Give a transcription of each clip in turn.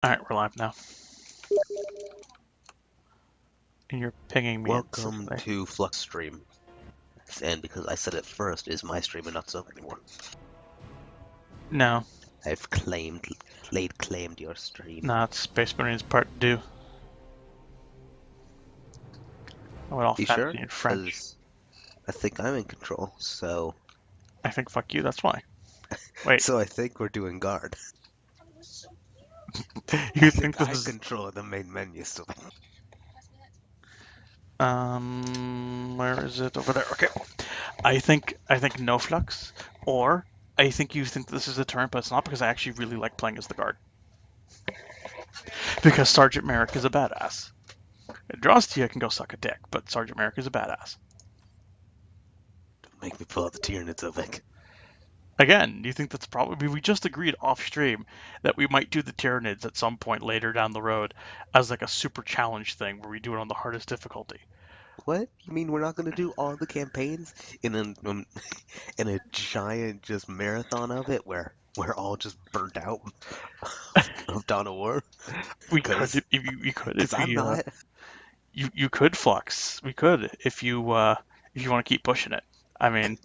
Alright, we're live now. And you're pinging me. Welcome to Flux Stream. And because I said it first, is my stream and not so anymore. No. I've laid claim to your stream. Nah, it's Space Marines Part 2. I went all You fancy sure? in French. 'Cause I think I'm in control, so... I think fuck you, that's why. Wait. So I think we're doing guard. You think this is... I control the main menu, so... Where is it? Over there. Okay. I think no flux, or I think you think this is a turn, but it's not, because I actually really like playing as the guard. Because Sergeant Merrick is a badass. It draws to you, I can go suck a dick, but Sergeant Merrick is a badass. Don't make me pull out the Tyranids, I think. Again, do you think that's probably... We just agreed off stream that we might do the Tyranids at some point later down the road as like a super challenge thing where we do it on the hardest difficulty. What? You mean we're not going to do all the campaigns in a giant just marathon of it where we're all just burnt out of Dawn of War? We could if I'm not. You could flux. We could if you want to keep pushing it. I mean,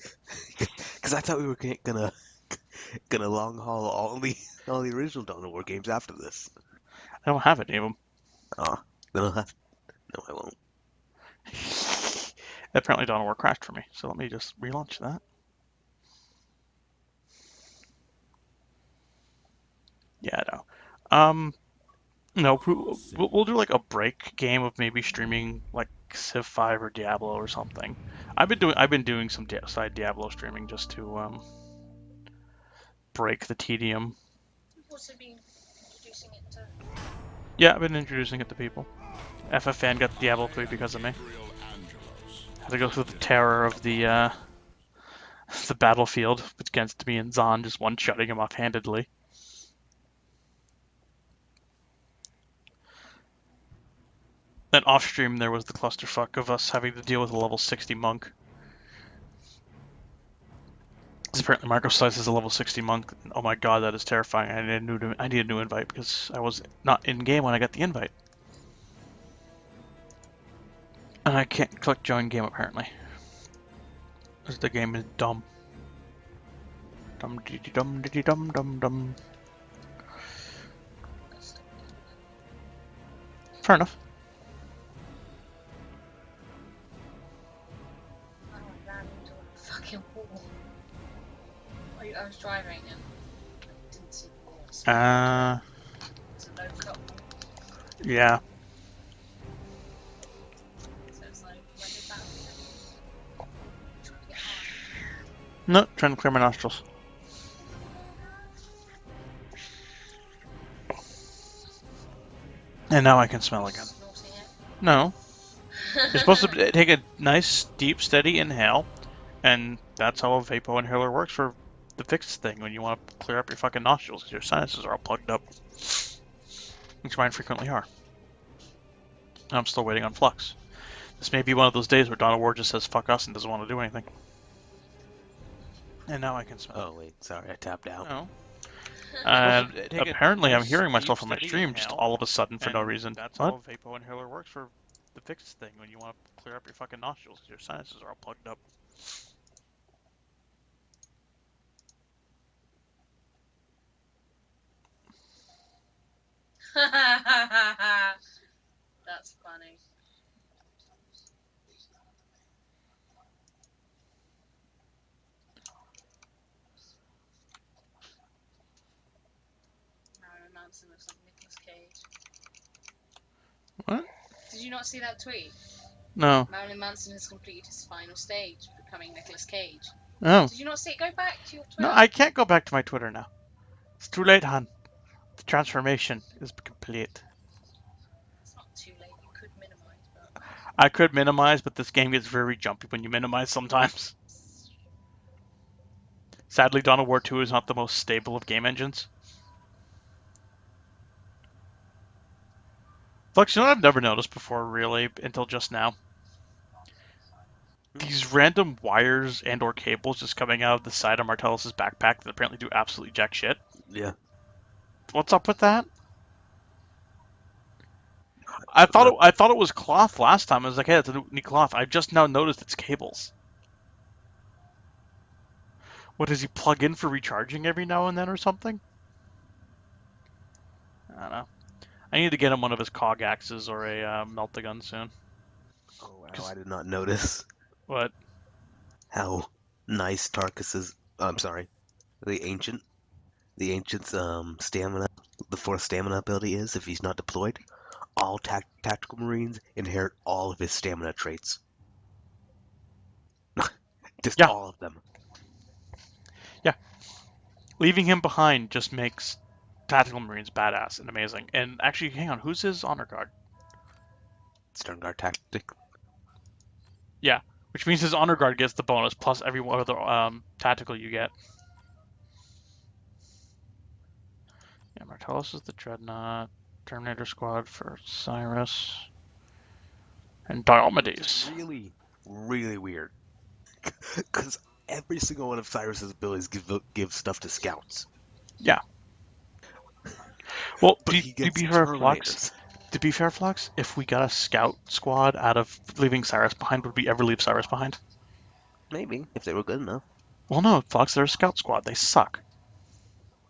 because I thought we were gonna long haul all the original Dawn of War games after this. I don't have any of them. Oh, then I'll have. No, I won't. Apparently, Dawn of War crashed for me, so let me just relaunch that. Yeah, no. No, we'll do like a break game of maybe streaming like Civ 5 or Diablo or something. I've been doing some side Diablo streaming just to break the tedium. You've also been introducing it to... Yeah, I've been introducing it to people. FFN got Diablo 3 because of me. Had to go through the terror of the battlefield against me and Zahn, just one-shotting him offhandedly. Then off-stream there was the clusterfuck of us having to deal with a level 60 monk. Because apparently Microslice is a level 60 monk. Oh my god, that is terrifying. I need a new invite because I was not in-game when I got the invite. And I can't click join game apparently. Because the game is dumb. Dum diddy dum diddy dum dum dum. Fair enough. I ran into a fucking wall. I was driving and I didn't see the wall. So it's a no-cut wall. Yeah. So it's like, when did that happen? Trying to get out. No, trying to clear my nostrils. And now I can smell again. Snorting it. No. You're supposed to take a nice, deep, steady inhale, and that's how a vapor inhaler works for the fixed thing when you want to clear up your fucking nostrils because your sinuses are all plugged up. Which mine frequently are. And I'm still waiting on Flux. This may be one of those days where Dawn of War just says fuck us and doesn't want to do anything. And now I can smell. Oh wait, sorry, I tapped out. No. And apparently I'm hearing myself on my stream just all of a sudden for no reason. That's how a vapor inhaler works for the fixed thing when you want to clear up your fucking nostrils because your sinuses are all plugged up. That's funny. Marilyn Manson looks like Nicolas Cage. What? Did you not see that tweet? No. Marilyn Manson has completed his final stage, becoming Nicolas Cage. No. Did you not see it? Go back to your Twitter. No, I can't go back to my Twitter now. It's too late, hon. The transformation is complete. It's not too late. You could minimize, but... I could minimize, but this game gets very jumpy when you minimize sometimes. Sadly, Dawn of War 2 is not the most stable of game engines. Flux, you know what I've never noticed before, really, until just now? These random wires and or cables just coming out of the side of Martellus's backpack that apparently do absolutely jack shit. Yeah. What's up with that? I thought it was cloth last time. I was like, hey, it's a new cloth. I just now noticed it's cables. What does he plug in for recharging every now and then or something? I don't know. I need to get him one of his cog axes or a melt-a-gun soon. Oh wow, I did not notice What? how nice Tarkus's. I'm sorry, the ancient's stamina, the fourth stamina ability is if he's not deployed. All tactical marines inherit all of his stamina traits. Just Yeah, all of them. yeah. Leaving him behind just makes tactical marines badass and amazing. And actually, hang on, who's his honor guard? Sternguard tactic. Yeah, which means his honor guard gets the bonus plus every one of the tactical you get. Yeah, Martellus is the Dreadnought. Terminator Squad for Cyrus. And Diomedes. It's really, really weird. Because every single one of Cyrus's abilities give stuff to scouts. Yeah. Well, But he gets Terminators. To be fair, Flux, if we got a scout squad out of leaving Cyrus behind, would we ever leave Cyrus behind? Maybe, if they were good enough. Well, no, Flux, they're a scout squad. They suck.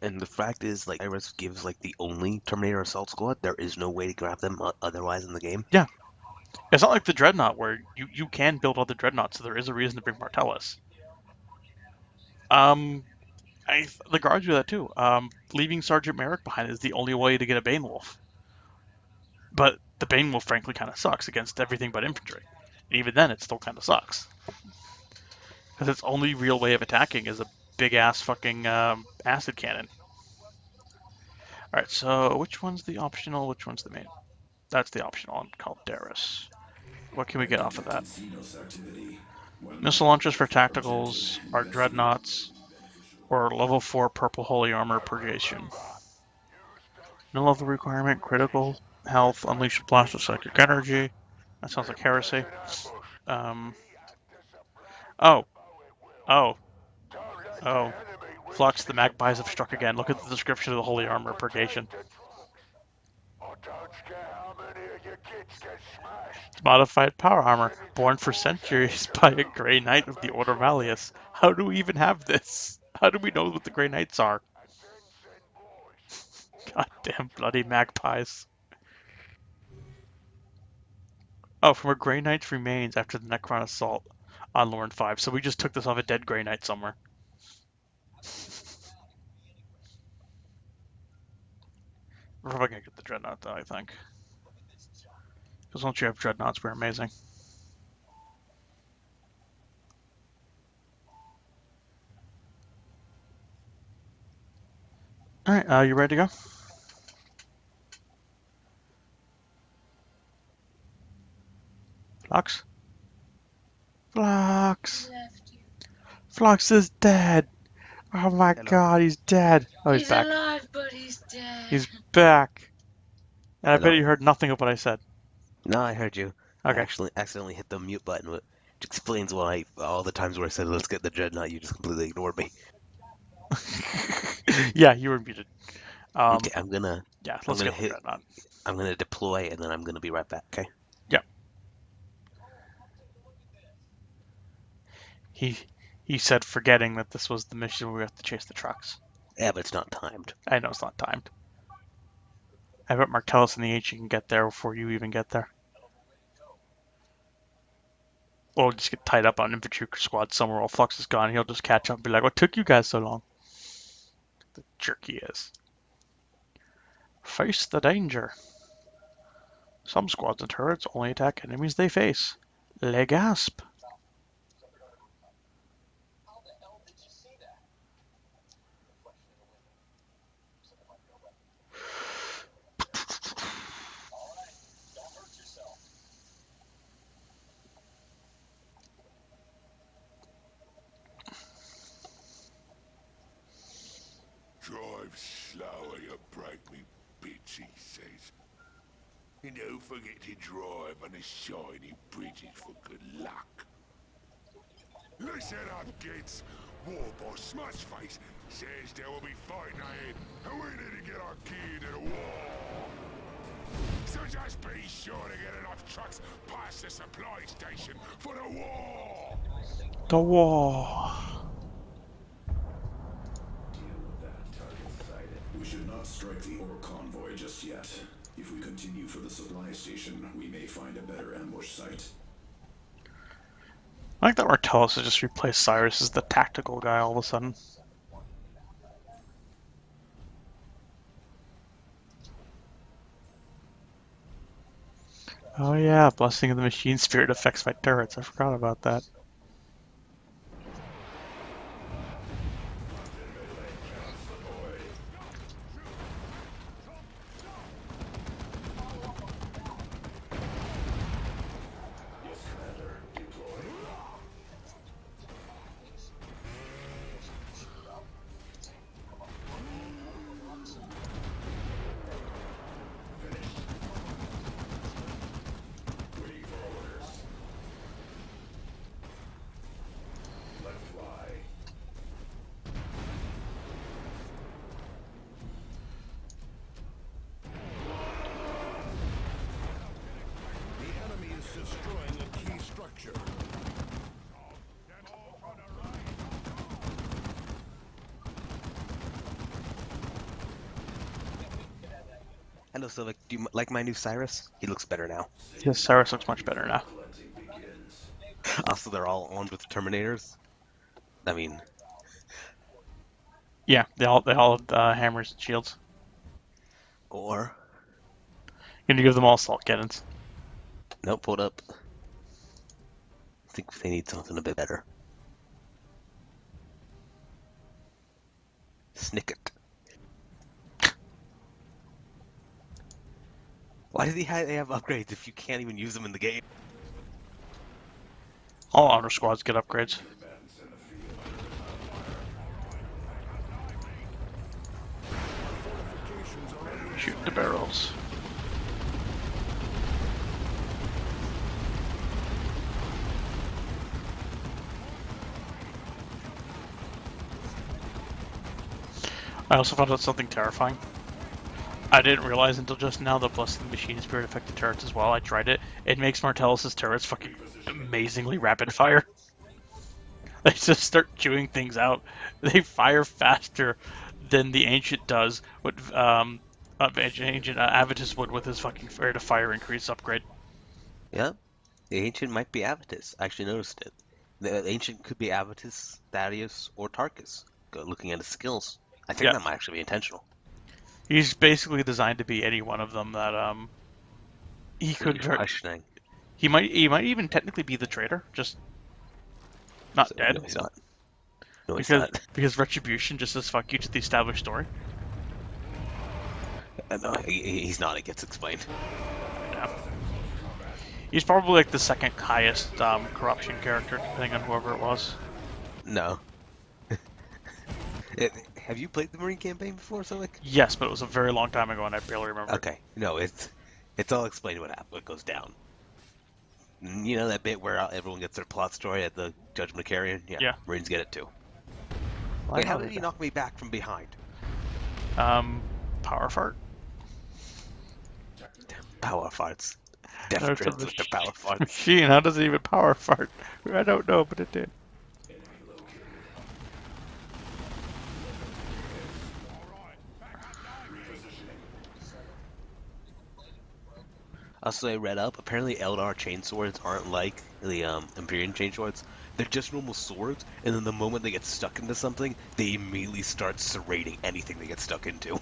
And the fact is, like, Cyrus gives, like, the only Terminator Assault Squad. There is no way to grab them otherwise in the game. Yeah. It's not like the Dreadnought, where you can build other Dreadnoughts, so there is a reason to bring Martellus. The guards do that too. Leaving Sergeant Merrick behind is the only way to get a Bane Wolf. But the Bane Wolf, frankly, kind of sucks against everything but infantry. And even then, it still kind of sucks. Because its only real way of attacking is a big-ass fucking acid cannon. Alright, so which one's the optional, which one's the main? That's the optional one, called Darius. What can we get off of that? Missile launchers for tacticals are dreadnoughts, or level 4 purple holy armor purgation. No level requirement, critical health, unleash a blast of psychic energy. That sounds like heresy. Oh. Flux, the magpies have struck again. Look at the description of the holy armor purgation. It's modified power armor, born for centuries by a Grey Knight of the Order Malleus. How do we even have this? How do we know what the Grey Knights are? Goddamn bloody magpies. Oh, from a Grey Knight's remains after the Necron assault on Lorne 5. So we just took this off a dead Grey Knight somewhere. We're probably gonna get the Dreadnought though, I think. Because once you have Dreadnoughts, we're amazing. Alright, you ready to go? Flux? Flux! Flux is dead! Oh my god, he's dead! Oh, he's back. He's alive, but he's dead. He's back! And I Hello? bet you heard nothing of what I said. No, I heard you. Okay. I actually accidentally hit the mute button, which explains why all the times where I said, let's get the Dreadnought, you just completely ignored me. Yeah, you were muted. Okay, let's get the Dreadnought. I'm gonna deploy, and then I'm gonna be right back, okay? Yeah. He said, forgetting that this was the mission where we have to chase the trucks. Yeah, but it's not timed. I know it's not timed. I bet Martellus and the Ancient can get there before you even get there. Or just get tied up on an infantry squad somewhere while Flux is gone. He'll just catch up and be like, what took you guys so long? The jerk he is. Face the danger. Some squads and turrets only attack enemies they face. Le gasp. Drive slower, you break me bits, he says. And don't forget to drive on the shiny bridges for good luck. Listen up, kids. War boss Smudgeface says there will be fighting ahead, and we need to get our key to the war. So just Be sure to get enough trucks past the supply station for the war! The war. We should not strike the ore convoy just yet. If we continue for the supply station, we may find a better ambush site. I like that Martellus has just replaced Cyrus as the tactical guy all of a sudden. Oh yeah, Blessing of the Machine Spirit affects my turrets. I forgot about that. And also, like, do you like my new Cyrus? He looks better now. Yes, Cyrus looks much better now. Also, they're all armed with Terminators. I mean, Yeah, they all have hammers and shields. or You're gonna give them all assault cannons. nope, hold up. I think they need something a bit better. Snicket. Why do they have upgrades if you can't even use them in the game? All honor squads get upgrades. Shoot the barrels. I also found out something terrifying. I didn't realize until just now that Blessing the Machine Spirit affected turrets as well. I tried it. It makes Martellus' turrets fucking amazingly rapid fire. They just start chewing things out. They fire faster than the Ancient does. What Ancient Avitus would with his fucking rate of fire increase upgrade. Yeah, the Ancient might be Avitus. I actually noticed it. The Ancient could be Avitus, Thaddeus, or Tarkus. Looking at his skills, I think Yeah. that might actually be intentional. He's basically designed to be any one of them that he could. Questioning. He might even technically be the traitor, just not dead. No, he's not. No, he's because not. because Retribution just says fuck you to the established story. No, he's not. It gets explained. Yeah. He's probably like the second highest corruption character, depending on whoever it was. No. Have you played the Marine campaign before, Solik? Yes, but it was a very long time ago, and I barely remember. Okay. No, it's all explained what goes down. You know that bit where everyone gets their plot story at the Judgment of Carrion? Yeah. Marines get it too. Wait, how did he knock me back from behind? Power fart. Power farts. Death grids with the power farts. Machine, how does it even power fart? I don't know, but it did. Also, I read up, apparently Eldar chainswords aren't like the Empyrean chainswords. They're just normal swords, and then the moment they get stuck into something, they immediately start serrating anything they get stuck into.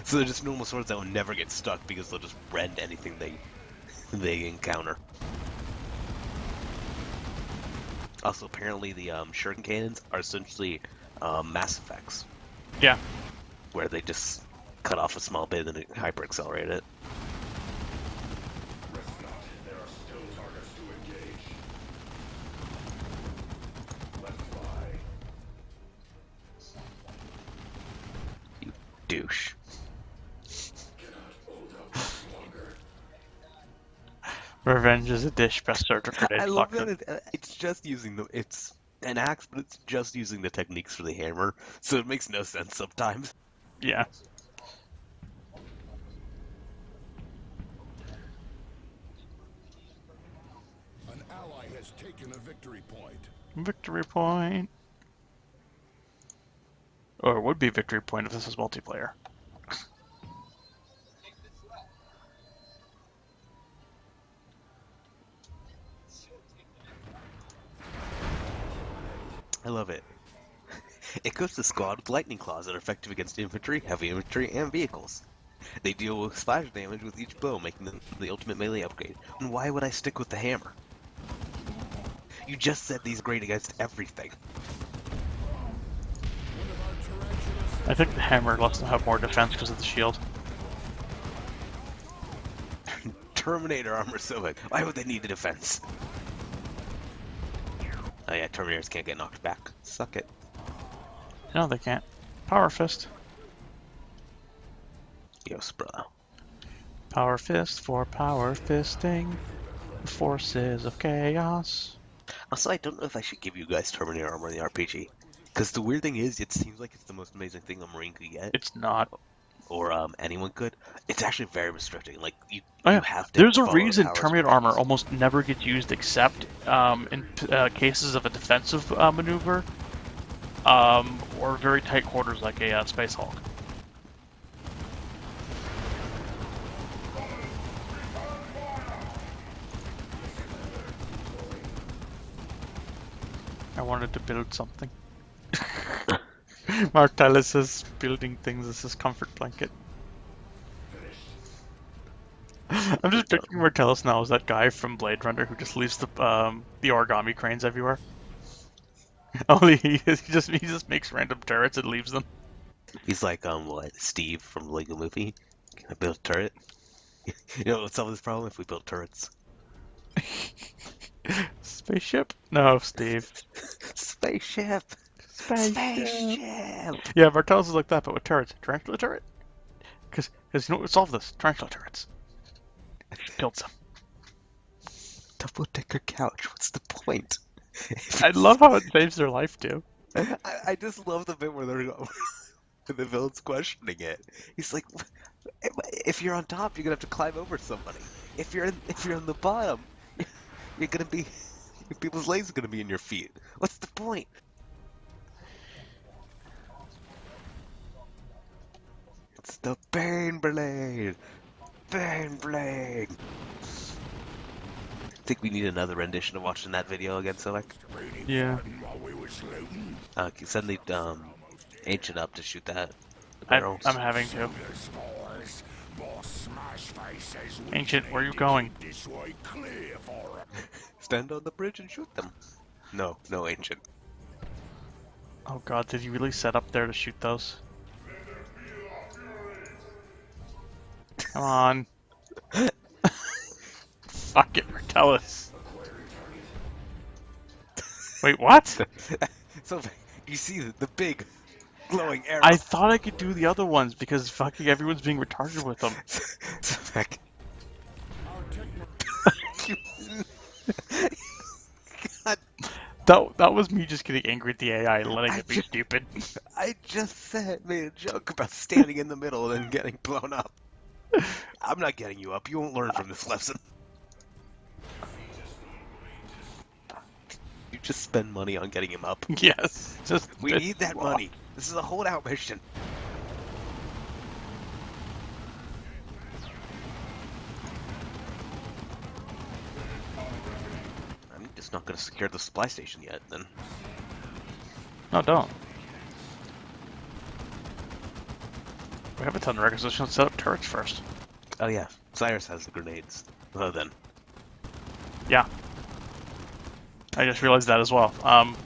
So they're just normal swords that will never get stuck because they'll just rend anything they encounter. Also, apparently the shuriken cannons are essentially Mass Effects. Yeah. Where they just cut off a small bit and then hyper accelerate it. Douche. Revenge is a dish best served with grenade. I love that it's just using it's an axe, but it's just using the techniques for the hammer, so it makes no sense sometimes. Yeah. has taken a victory point. Victory point. Or it would be victory point if this is multiplayer. I love it. Equips the squad with lightning claws that are effective against infantry, heavy infantry, and vehicles. They deal with splash damage with each blow, making them the ultimate melee upgrade. And why would I stick with the hammer? You just said these great against everything. I think the hammer lets them have more defense because of the shield. Terminator armor so big. Why would they need a defense? Oh yeah, Terminators can't get knocked back. Suck it. No, they can't. Power fist. Yes, bro. Power fist for power fisting the forces of chaos. Also, I don't know if I should give you guys Terminator armor in the RPG. Because the weird thing is, it seems like it's the most amazing thing a Marine could get. It's not. Or anyone could. It's actually very restricting. Like, you Oh, yeah. have to There's a follow the reason powers Terminator quickly. armor almost never gets used except in cases of a defensive maneuver or very tight quarters like a Space Hulk. I wanted to build something. Martellus is building things as his comfort blanket. I'm just picturing Martellus now as that guy from Blade Runner who just leaves the origami cranes everywhere. Only he just makes random turrets and leaves them. He's like, what, Steve from the Lego Movie? Can I build a turret? You know what's solve this problem if we build turrets? Spaceship? No, Steve. Spaceship! Spaceship! Yeah, Martellus is like that, but with turrets. Tarantula turret? Because you know what would solve this? Tarantula turrets. Build some. Double decker couch, what's the point? I love how it saves their life, too. I just love the bit where they're the villain's questioning it. He's like, if you're on top, you're gonna have to climb over somebody. If you're on the bottom, you're gonna be people's legs are gonna be in your feet. What's the point? It's the Bane Blade. Bane Blade. I think we need another rendition of watching that video again, so like, Yeah. send the ancient up to shoot that. The I'm barrels. having to. Ancient, where are you going? Stand on the bridge and shoot them. No, no, ancient. Oh god, did you really set up there to shoot those? Come on. Fuck it, Martellus. Wait, what? So you see the big glowing arrow. I thought I could do the other ones because fucking everyone's being retarded with them. God, That was me just getting angry at the AI and letting it be stupid. I just made a joke about standing in the middle and then getting blown up. I'm not getting you up. You won't learn from this lesson. You just spend money on getting him up. Yes, just We need that money. This is a holdout mission. I'm just not going to secure the supply station yet, then. No, don't. We have a ton of records. Let's set up turrets first. Oh yeah, Cyrus has the grenades. Well then. Yeah. I just realized that as well.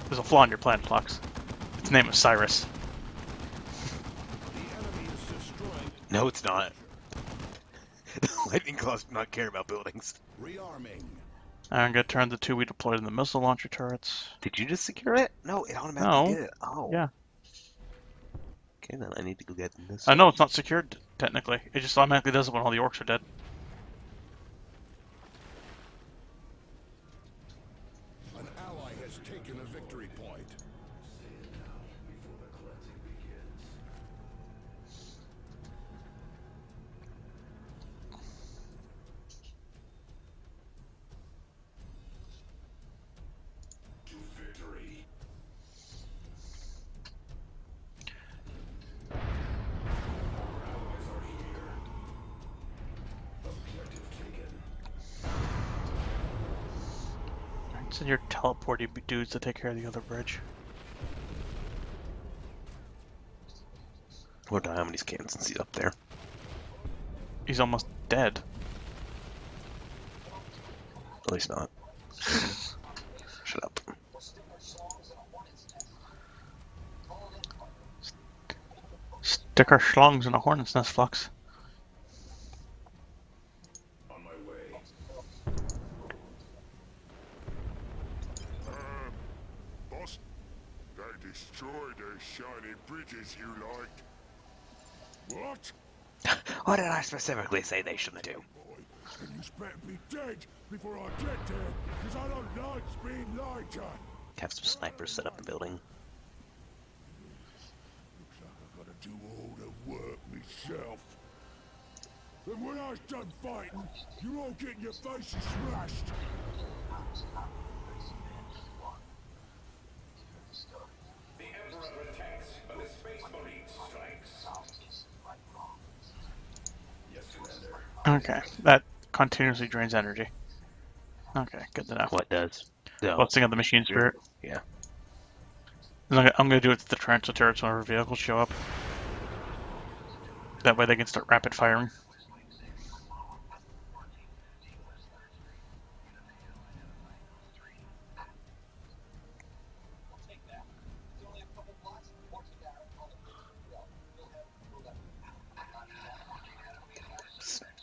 There's a flaw in your plan, Flux. Its name is Cyrus. No, it's not. The lightning claws do not care about buildings. Rearming. I'm gonna turn the two we deployed in the missile launcher turrets. Did you just secure it? No, it automatically No. did it. Oh. Yeah. Okay, then I need to go get this. I know it's not secured technically. It just automatically does it when all the orcs are dead. An ally has taken a victory point. Send your teleporting dudes to take care of the other bridge. I wonder how many scans and see up there. He's almost dead. At least not. Shut up. Stick our schlongs in a hornet's nest, Flux. On my way. Boss, they destroyed those shiny bridges you liked. What? What did I specifically say they shouldn't do? Boy, then you better be dead before I get there, because I don't like being lied to. Have some snipers set up the building. Looks like I gotta do all the work myself. And when I was done fighting, you're all getting your faces smashed. The Emperor attacks, but the Space Marine strikes. Yes, Commander. Okay, that continuously drains energy. Okay, good to know. What does? No. Busting of the machine spirit. Yeah. I'm gonna do it to the trench turrets whenever vehicles show up. That way they can start rapid firing.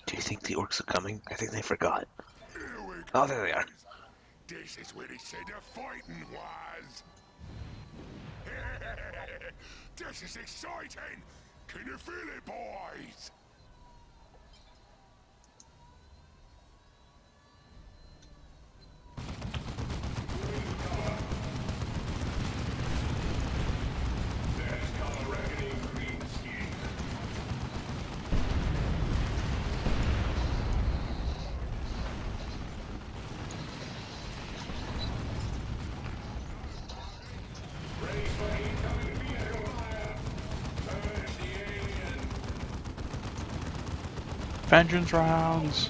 Do you think the orcs are coming? I think they forgot. Here we go. Oh, there they are. This is where they said the fighting was. This is exciting. Can you feel it, boys? Vengeance rounds.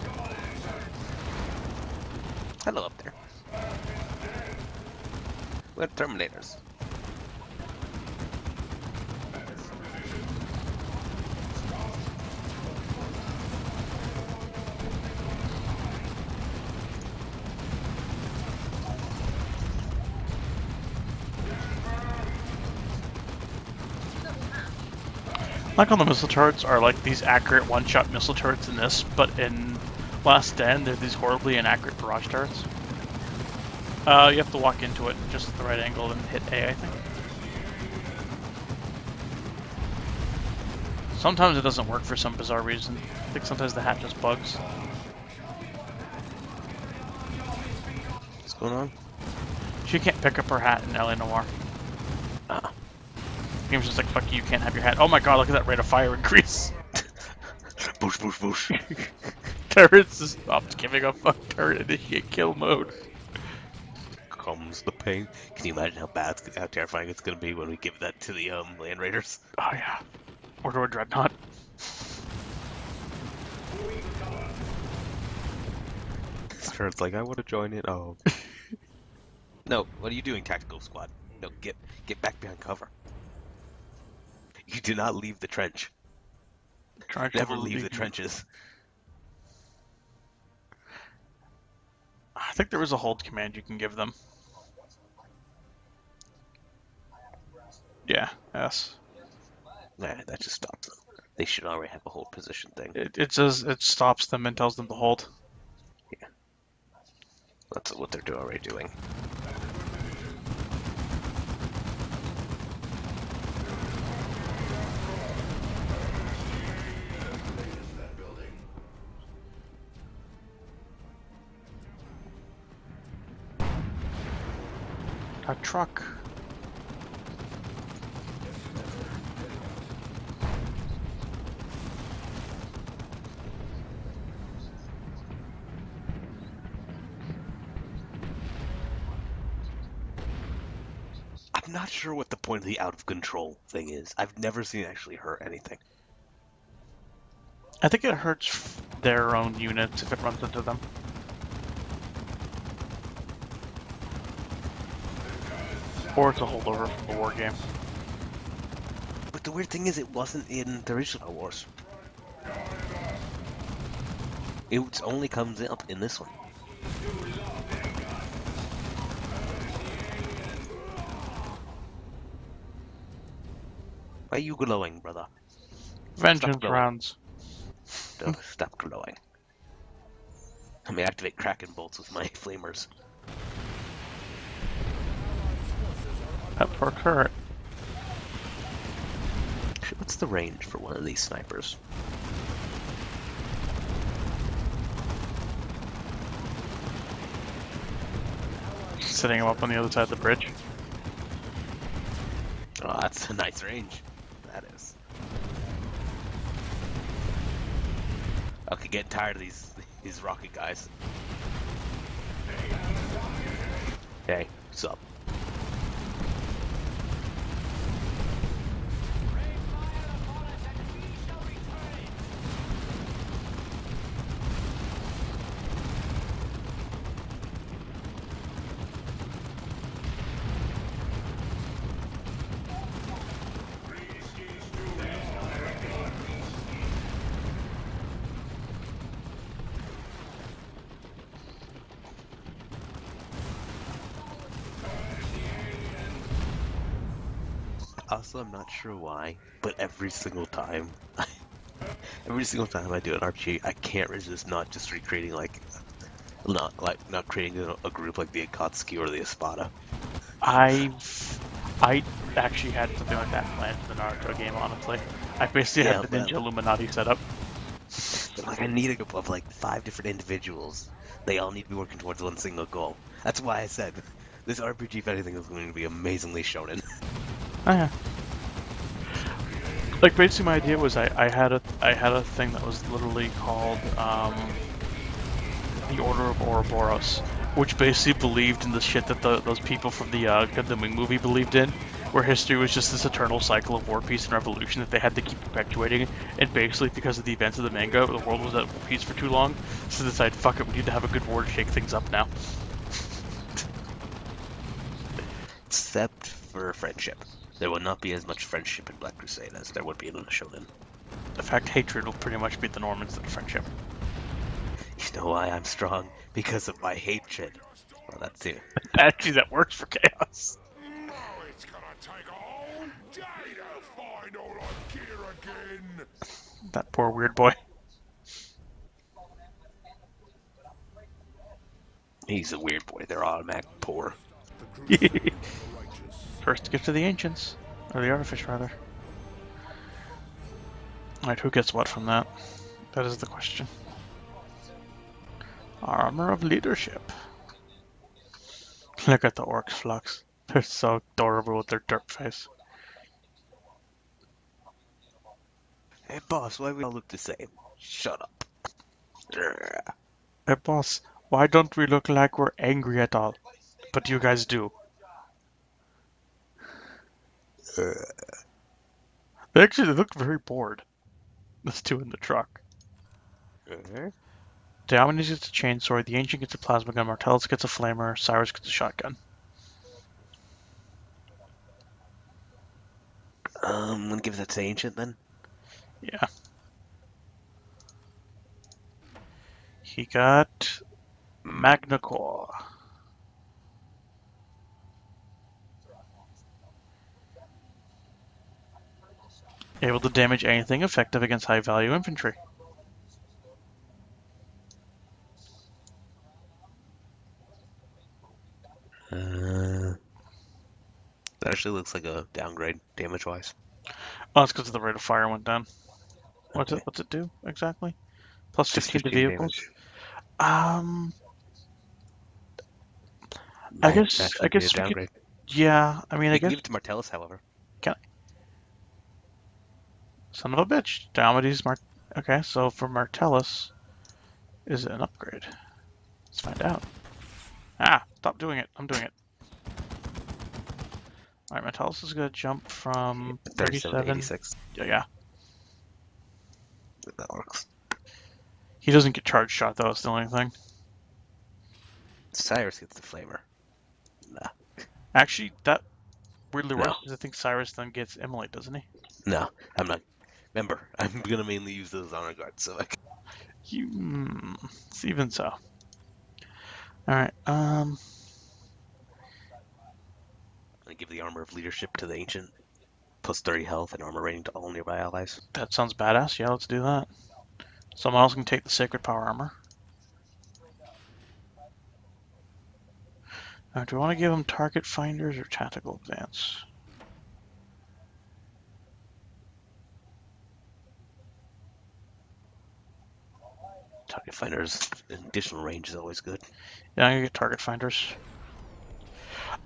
Hello up there. We're Terminators. Like all the missile turrets are like these accurate one-shot missile turrets in this, but in Last Stand they're these horribly inaccurate barrage turrets. You have to walk into it just at the right angle and hit A, I think. Sometimes it doesn't work for some bizarre reason. I think sometimes the hat just bugs. What's going on? She can't pick up her hat in LA Noire. The game's just like, fuck you, you can't have your hat. Oh my god, look at that rate of fire increase. Boosh, boosh, boosh. Turrets just stopped giving a fuck. Turret initiate kill mode. Comes the pain. Can you imagine how terrifying it's gonna be when we give that to the land raiders? Oh yeah. Or to a dreadnought. This turret's like, I want to join it. Oh. No, what are you doing, tactical squad? No, get back behind cover. You do not leave the trench. Never leave the trenches. I think there was a hold command you can give them. Yeah, S. Nah, that just stops them. They should already have a hold position thing. It stops them and tells them to hold. Yeah. That's what they're already doing. A truck. I'm not sure what the point of the out of control thing is. I've never seen it actually hurt anything. I think it hurts their own units if it runs into them. Or it's a holdover from the war game. But the weird thing is, it wasn't in the original Wars. It only comes up in this one. Why are you glowing, brother? Vengeance glowing. rounds. Stop glowing. I may activate Kraken bolts with my flamers. That per turret. What's the range for one of these snipers? Setting him up on the other side of the bridge. Oh, that's a nice range. That is. Okay, getting tired of these rocket guys. Hey, what's up? Also, I'm not sure why, but every single time I do an RPG, I can't resist not just recreating not creating a group like the Akatsuki or the Espada. I actually had something like that planned for the Naruto game, honestly. I basically had the Ninja Illuminati set up. Like, I need a group of like 5 different individuals. They all need to be working towards one single goal. That's why I said this RPG, if anything, is going to be amazingly shonen. Oh, yeah. Like, basically my idea was I had a thing that was literally called the Order of Ouroboros, which basically believed in the shit that those people from the Gundam Wing movie believed in, where history was just this eternal cycle of war, peace, and revolution that they had to keep perpetuating, and basically because of the events of the manga, the world was at peace for too long, so they decided, fuck it, we need to have a good war to shake things up now. Except for friendship. There will not be as much friendship in Black Crusade as there would be in the Shonen. In fact, hatred will pretty much be the norm instead of friendship. You know why I'm strong? Because of my hatred. Well, that too. Actually, that works for Chaos. Now it's gonna take a whole day to find all our gear again. That poor weird boy. He's a weird boy. They're automatic poor. First gift to the ancients. Or the artifice, rather. Alright, who gets what from that? That is the question. Armor of leadership. Look at the orcs, Flux. They're so adorable with their derp face. Hey boss, why we all look the same? Shut up. Hey boss, why don't we look like we're angry at all? But you guys do. They look very bored. Those two in the truck. Diomedes gets a chainsword, the Ancient gets a plasma gun, Martellus gets a flamer, Cyrus gets a shotgun. I'm gonna give that to Ancient then. Yeah. He got Magna Core. Able to damage anything effective against high-value infantry. That actually looks like a downgrade, damage-wise. Oh, it's because the rate of fire went down. What's it do exactly? Plus 15 to vehicles. Damage. I guess we downgrade. could. Yeah, I mean, I guess. Give it to Martellus, however. Can I? Son of a bitch. Diomedes Okay, so for Martellus, is it an upgrade? Let's find out. Ah, stop doing it. I'm doing it. Alright, Martellus is going to jump from 37 to 86. Yeah. That works. He doesn't get charge shot, though. It's the only thing. Cyrus gets the flamer. Nah. Actually, that weirdly, No. I think Cyrus then gets Immolate, doesn't he? No, I'm not. Remember, I'm gonna mainly use those honor guards, so I can... Even so. Alright, I give the armor of leadership to the ancient, plus 30 health and armor rating to all nearby allies. that sounds badass. Yeah, let's do that. Someone else can take the Sacred Power Armor. Do I want to give him Target Finders or Tactical Advance? Target finders, additional range is always good. Yeah, I'm gonna get Target Finders.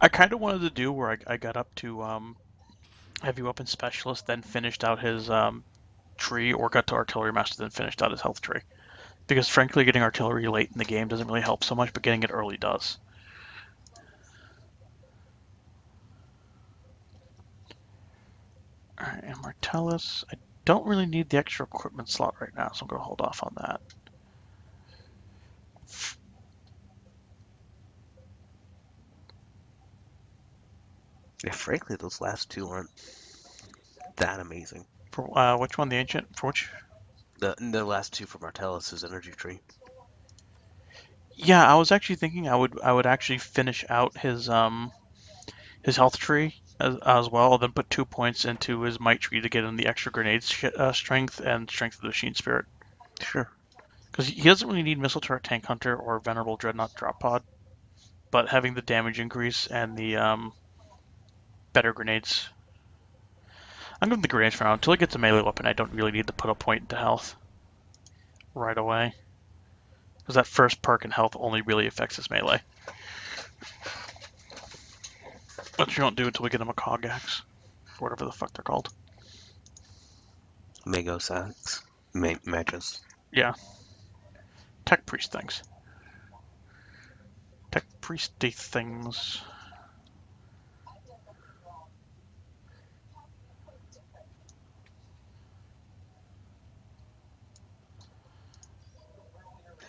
I kind of wanted to do where I got up to Heavy Weapon Specialist, then finished out his tree, or got to Artillery Master, then finished out his health tree. Because frankly, getting artillery late in the game doesn't really help so much, but getting it early does. Alright, and Martellus. I don't really need the extra equipment slot right now, so I'm going to hold off on that. Yeah, frankly, those last two aren't that amazing. For which one? The Ancient? For which? The last two from Martellus' energy tree. Yeah, I was actually thinking I would actually finish out his health tree as well, then put 2 points into his might tree to get him the extra grenade strength and strength of the machine spirit. Sure. Because he doesn't really need missile turret tank hunter or venerable dreadnought drop pod, but having the damage increase and the better grenades. I'm going the grenades for now. Until it gets a melee weapon, I don't really need to put a point into health right away. Because that first perk in health only really affects his melee. Which you don't do until we get him a Cog Axe. Or whatever the fuck they're called. Magos Axe. Magos. Yeah. Tech Priest things. Tech Priesty things.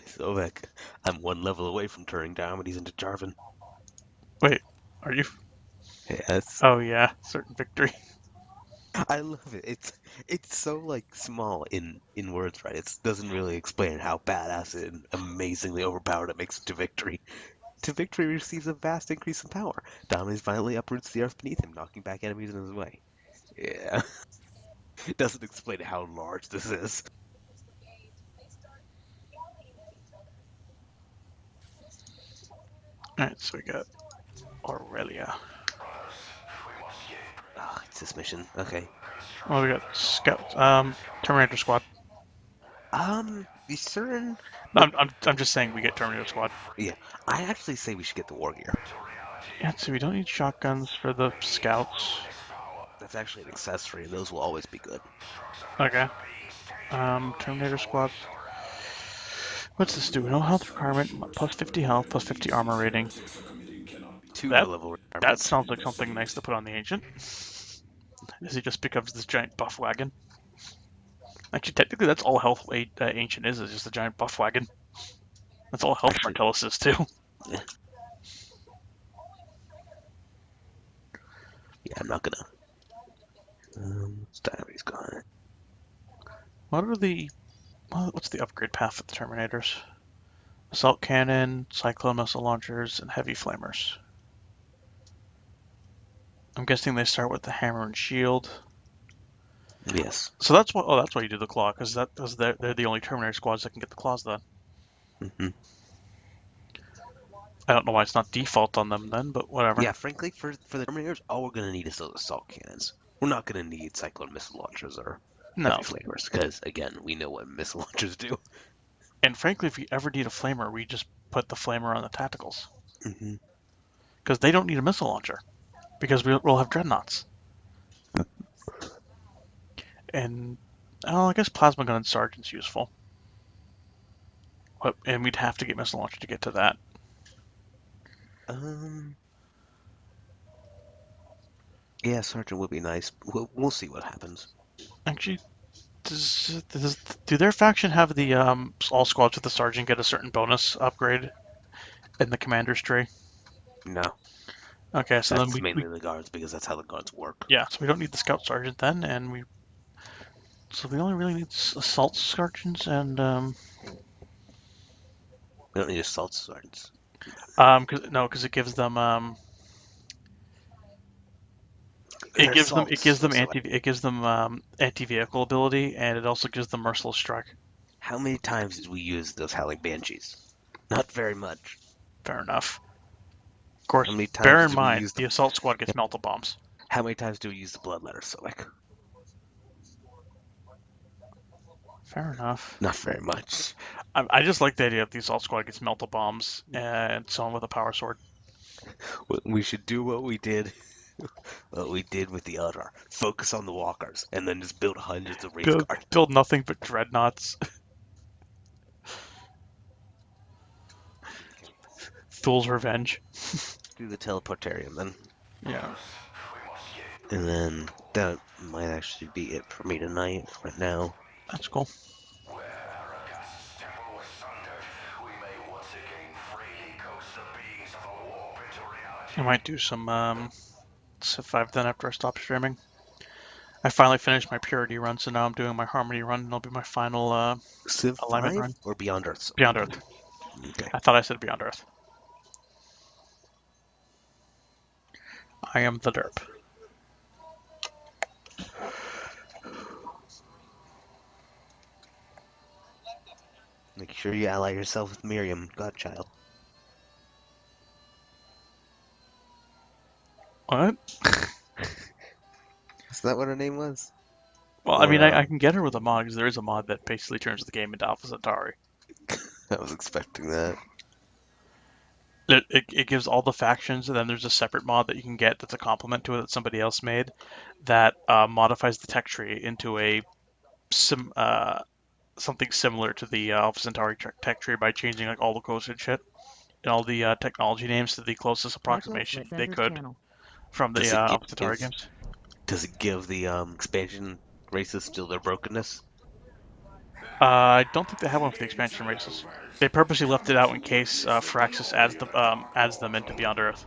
Sovek, I'm one level away from turning Diomedes into Jarvan. Wait, are you? Yes. Oh yeah, certain victory. I love it. It's so like small in words, right? It doesn't really explain how badass and amazingly overpowered it makes it to victory. To victory receives a vast increase in power. Diomedes violently uproots the earth beneath him, knocking back enemies in his way. Yeah. It doesn't explain how large this is. Alright, so we got Aurelia. Oh, it's this mission. Okay. Well, we got Scout, Terminator Squad. You certain? No, I'm just saying we get Terminator Squad. Yeah. I actually say we should get the war gear. Yeah, so we don't need shotguns for the Scouts. That's actually an accessory, and those will always be good. Okay. Terminator Squad. What's this do? No health requirement, plus 50 health, plus 50 armor rating. Two That- level That requirements. sounds like something nice to put on the Ancient. As he just becomes this giant buff wagon. Actually, technically, that's all health Ancient is just a giant buff wagon. That's all health Actually- Martellus is too. Yeah, I'm not gonna. Diomedes got it. What's the upgrade path for the Terminators? Assault cannon, cyclone missile launchers, and heavy flamers. I'm guessing they start with the hammer and shield. Yes. So that's why. Oh, that's why you do the claw, because they're the only Terminator squads that can get the claws done. hmm I don't know why it's not default on them then, but whatever. Yeah, frankly, for the Terminators, all we're gonna need is those assault cannons. We're not gonna need cyclone missile launchers or No. heavy flamers, because again, we know what missile launchers do. And frankly, if we ever need a flamer, we just put the flamer on the tacticals, hmm because they don't need a missile launcher, because we'll have dreadnoughts. And I guess plasma gun and sergeant's useful. And we'd have to get missile launcher to get to that. Yeah, Sergeant would be nice. We'll see what happens. Actually, do their faction have the all squads with the sergeant get a certain bonus upgrade in the commander's tree? No. Okay, so That's then mainly the guards because that's how the guards work. yeah, so we don't need the scout sergeant then, and so we only really need assault sergeants and We don't need assault sergeants. because it gives them They're assaults, it gives them anti-vehicle ability, and it also gives them merciless strike. How many times did we use those Howling Banshees? Not very much. Fair enough. Of course, How many times bear in did we mind use the assault squad gets melta bombs. How many times do we use the Bloodletter Stoic? Fair enough. Not very much. I just like the idea that the assault squad gets melta bombs and someone with a power sword. We should do what we did. What we did with the other. Focus on the walkers, and then just build hundreds of Wraith Guard. Build nothing but dreadnoughts. Fool's Revenge. Do the Teleportarium then. Yeah. And then that might actually be it for me tonight, right now. That's cool. I might do some Civ 5 then after I stop streaming. I finally finished my Purity run, so now I'm doing my Harmony run, and it'll be my final Civ alignment 5 run. or Beyond Earth? Beyond Earth. Okay. I thought I said Beyond Earth. I am the derp. Make sure you ally yourself with Miriam, Godchild. What? Is that what her name was? Well, Or, I mean, I can get her with a mod, because there is a mod that basically turns the game into Alpha Centauri. I was expecting that. It gives all the factions, and then there's a separate mod that you can get that's a complement to it that somebody else made that modifies the tech tree into a something similar to the Alpha Centauri tech tree by changing like all the codes and shit and all the technology names to the closest approximation they could from the Alpha Centauri games. Does it give the expansion races still their brokenness? I don't think they have one for the expansion races. They purposely left it out in case Firaxis adds them into Beyond Earth,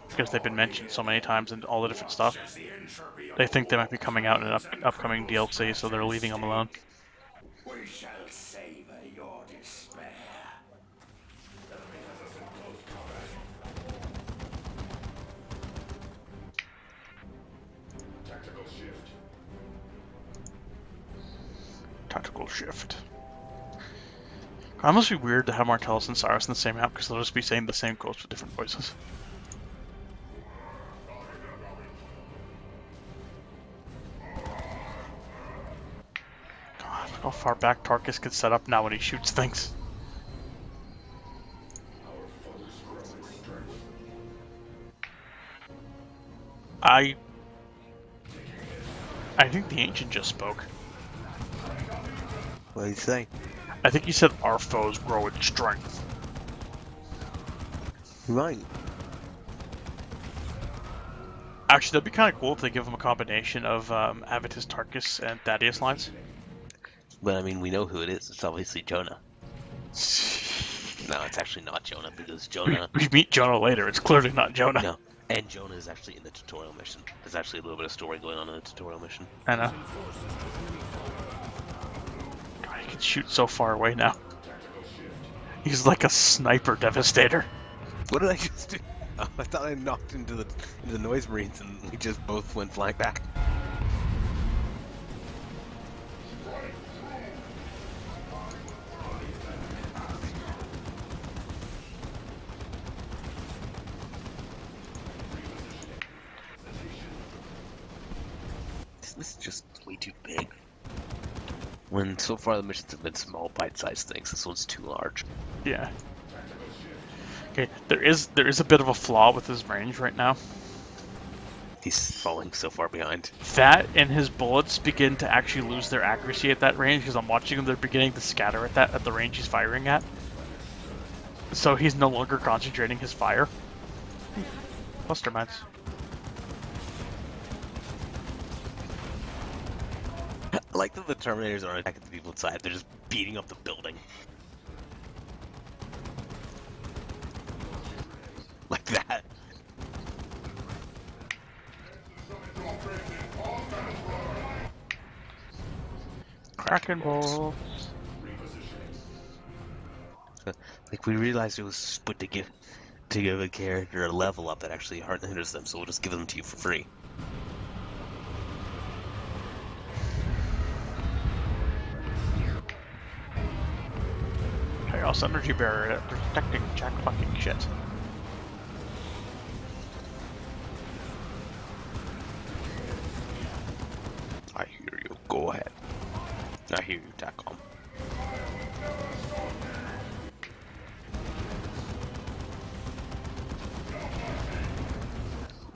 because they've been mentioned so many times in all the different stuff. They think they might be coming out in an upcoming DLC, so they're leaving them alone. We shall savor your despair. Tactical shift. Tactical shift. It must be weird to have Martellus and Cyrus in the same map, because they'll just be saying the same quotes with different voices. God, look how far back Tarkus can set up now when he shoots things. I think the Ancient just spoke. What did he say? I think he said our foes grow in strength. Right. Actually, that'd be kind of cool if they give him a combination of Avitus Tarkus and Thaddeus lines. But I mean, we know who it is. It's obviously Jonah. No, it's actually not Jonah because Jonah. We meet Jonah later. It's clearly not Jonah. No, and Jonah is actually in the tutorial mission. There's actually a little bit of story going on in the tutorial mission. I know. God, he can shoot so far away now. He's like a sniper devastator. What did I just do? Oh, I thought I knocked into the noise marines and we just both went flying back. This is just way too big. When so far the missions have been small, bite-sized things, this one's too large. Yeah. Okay, there is a bit of a flaw with his range right now. He's falling so far behind. That and his bullets begin to actually lose their accuracy at that range because I'm watching them. They're beginning to scatter at the range he's firing at. So he's no longer concentrating his fire. Cluster mines. I like that the Terminators aren't attacking the people inside, they're just beating up the building. Like that. Lightning bolts. Like, we realized it was put to give a character a level up that actually hinders them, so we'll just give them to you for free. Chaos energy barrier protecting jack fucking shit. I hear you. Go ahead. I hear you, TACOM.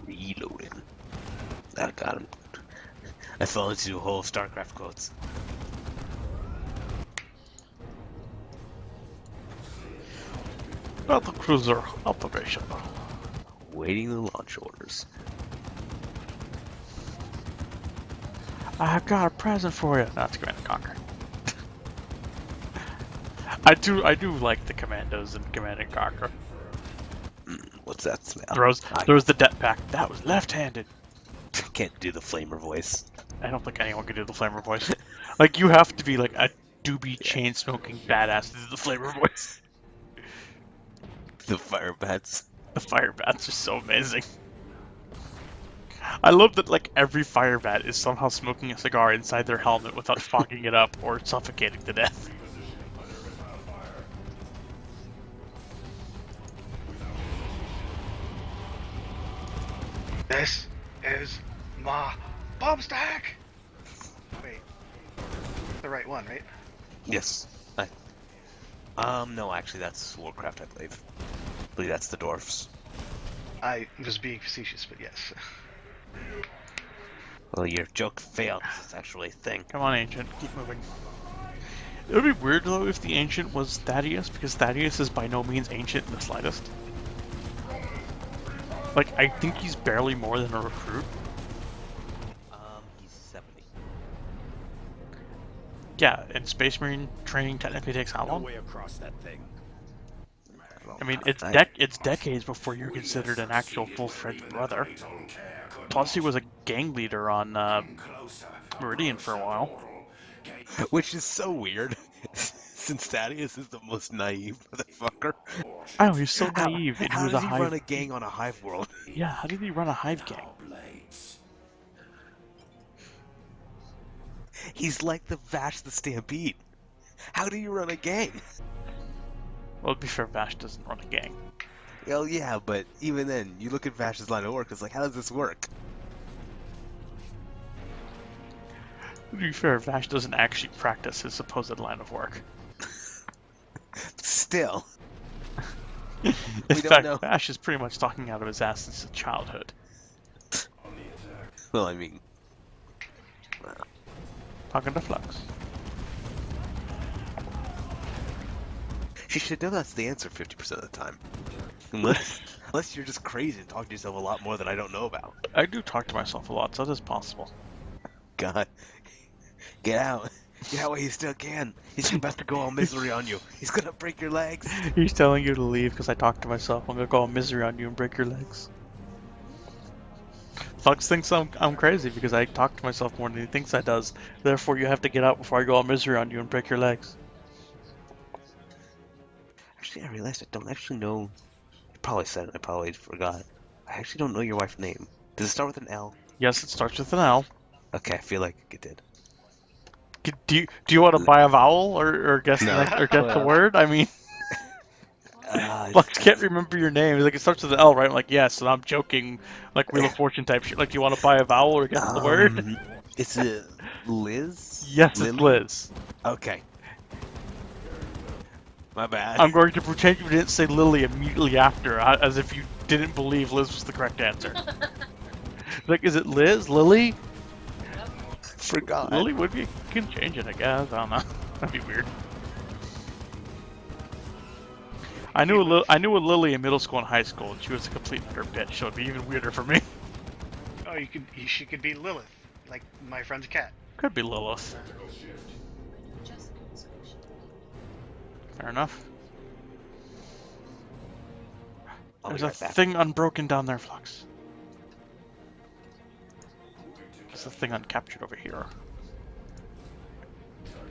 Reloading. I got him. I fell into a hole of StarCraft quotes. Battle cruiser operational. Waiting the launch orders. I've got a present for you. That's Command and Conquer. I do like the commandos in Command and Conquer. What's that smell? Throws the det pack. That was left-handed. Can't do the flamer voice. I don't think anyone can do the flamer voice. Like, you have to be like a doobie chain-smoking badass to do the flamer voice. The fire bats. The fire bats are so amazing. I love that, like, every fire bat is somehow smoking a cigar inside their helmet without fogging it up or suffocating to death. This is my bomb stack! Wait. The right one, right? Yes. No, actually, that's Warcraft, I believe. I believe that's the dwarfs. I was being facetious, but yes. Well, your joke failed. It's actually a thing. Come on, Ancient. Keep moving. It would be weird, though, if the Ancient was Thaddeus, because Thaddeus is by no means ancient in the slightest. Like, I think he's barely more than a recruit. He's 70. Yeah, and Space Marine training technically takes how long? way across that thing. I mean, it's decades before you're considered an actual full-fledged brother. Plus, he was a gang leader on Meridian for a while. Which is so weird, since Thaddeus is the most naive motherfucker. I know, he's so naive, and he How was does a he hive... run a gang on a hive world? Yeah, how did he run a hive gang? He's like the Vash the Stampede. How do you run a gang? Well, to be fair, Vash doesn't run a gang. Well, yeah, but even then, you look at Vash's line of work, it's like, how does this work? To be fair, Vash doesn't actually practice his supposed line of work. Still. In We fact, don't know. Vash is pretty much talking out of his ass since childhood. Well, I mean, Talking to Flux. she should know that's the answer 50% of the time. Unless you're just crazy and talk to yourself a lot more than I don't know about. I do talk to myself a lot, so that is possible. God. Get out. Get out while you still can. He's about to go all misery on you. He's gonna break your legs. He's telling you to leave because I talk to myself. I'm gonna go all misery on you and break your legs. Flux thinks I'm crazy because I talk to myself more than he thinks I does. Therefore, you have to get out before I go all misery on you and break your legs. Actually, I realized I don't actually know. I probably said it. I probably forgot. I actually don't know your wife's name. Does it start with an L? Yes, it starts with an L. Okay, I feel like it did. Do you want to buy a vowel or guess No. or guess the word? I mean, Flux can't remember your name. He's like, it starts with an L, right? I'm like, yes, and I'm joking, like Wheel of Fortune type shit. Like, do you want to buy a vowel or guess the word? Is it Liz? Yes, Lily? it's Liz. Okay. My bad. I'm going to pretend you didn't say Lily immediately after, as if you didn't believe Liz was the correct answer. Like, is it Liz? Lily? Forgot. Lily would be. You can change it, I guess. I don't know. That'd be weird. I knew a Lily in middle school and high school, and she was a complete and utter bitch, so it'd be even weirder for me. Oh, she could be Lilith, like my friend's cat. Could be Lilith. Fair enough. I'll There's be a right back. thing unbroken down there, Flux. There's a thing uncaptured over here.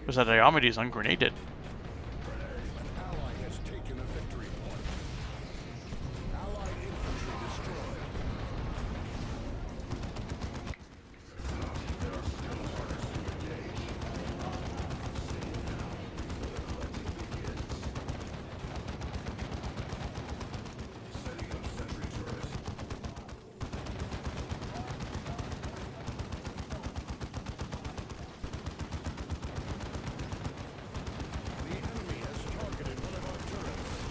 Was that Diomedes ungrenaded? Ally has taken a victory point. Allied infantry destroyed. The enemy has targeted one of our turrets.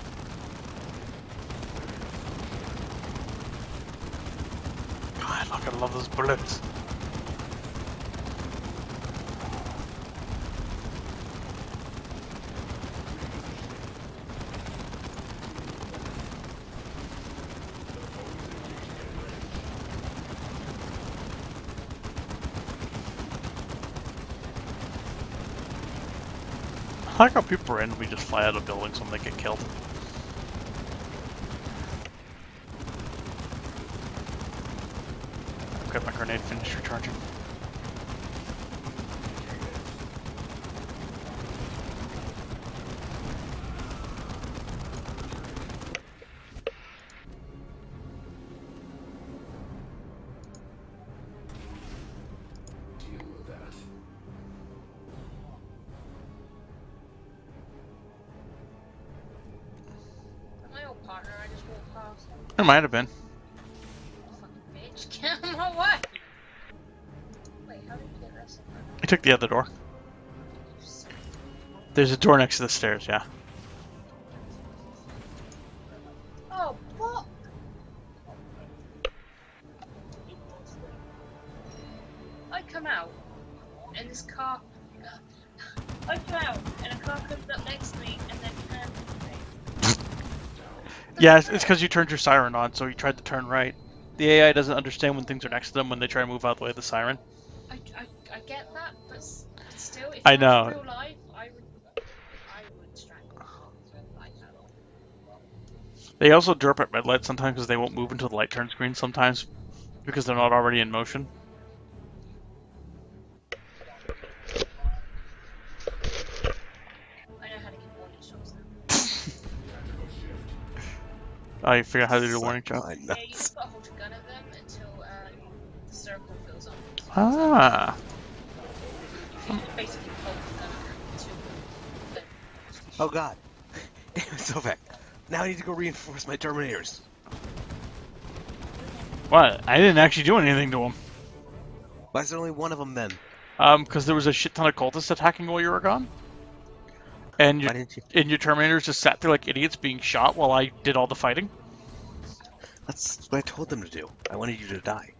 God, I fucking love those bullets. I like how people randomly just fly out of buildings when they get killed. I've got my grenade finished recharging. Deal with that. My old partner, I just walked past. It might have been. Fucking bitch, get out of my way! Wait, how did you get this? I took the other door. There's a door next to the stairs, yeah. Oh, what? I come out, and this car. I come out, and a car comes up next to me, and then turns into me. Yeah, it's because you turned your siren on, so you tried to turn right. The AI doesn't understand when things are next to them when they try to move out the way of the siren. I get that, but still, if I that know. was real life, I would strangle like that. They also drop at red lights sometimes because they won't move until the light turns green sometimes because they're not already in motion. I know how to get warning shots now. Oh, you figure out how to do the Suck warning shot. my Yeah, you nuts. just gotta hold your gun at them until the circle fills up. Ah. You just basically hold the gun at them until Oh god. Damn it, Sovek. Now I need to go reinforce my Terminators. What? I didn't actually do anything to them. Why is there only one of them then? Because there was a shit ton of cultists attacking while you were gone. And Why didn't you? your Terminators just sat there like idiots being shot while I did all the fighting. That's what I told them to do. I wanted you to die.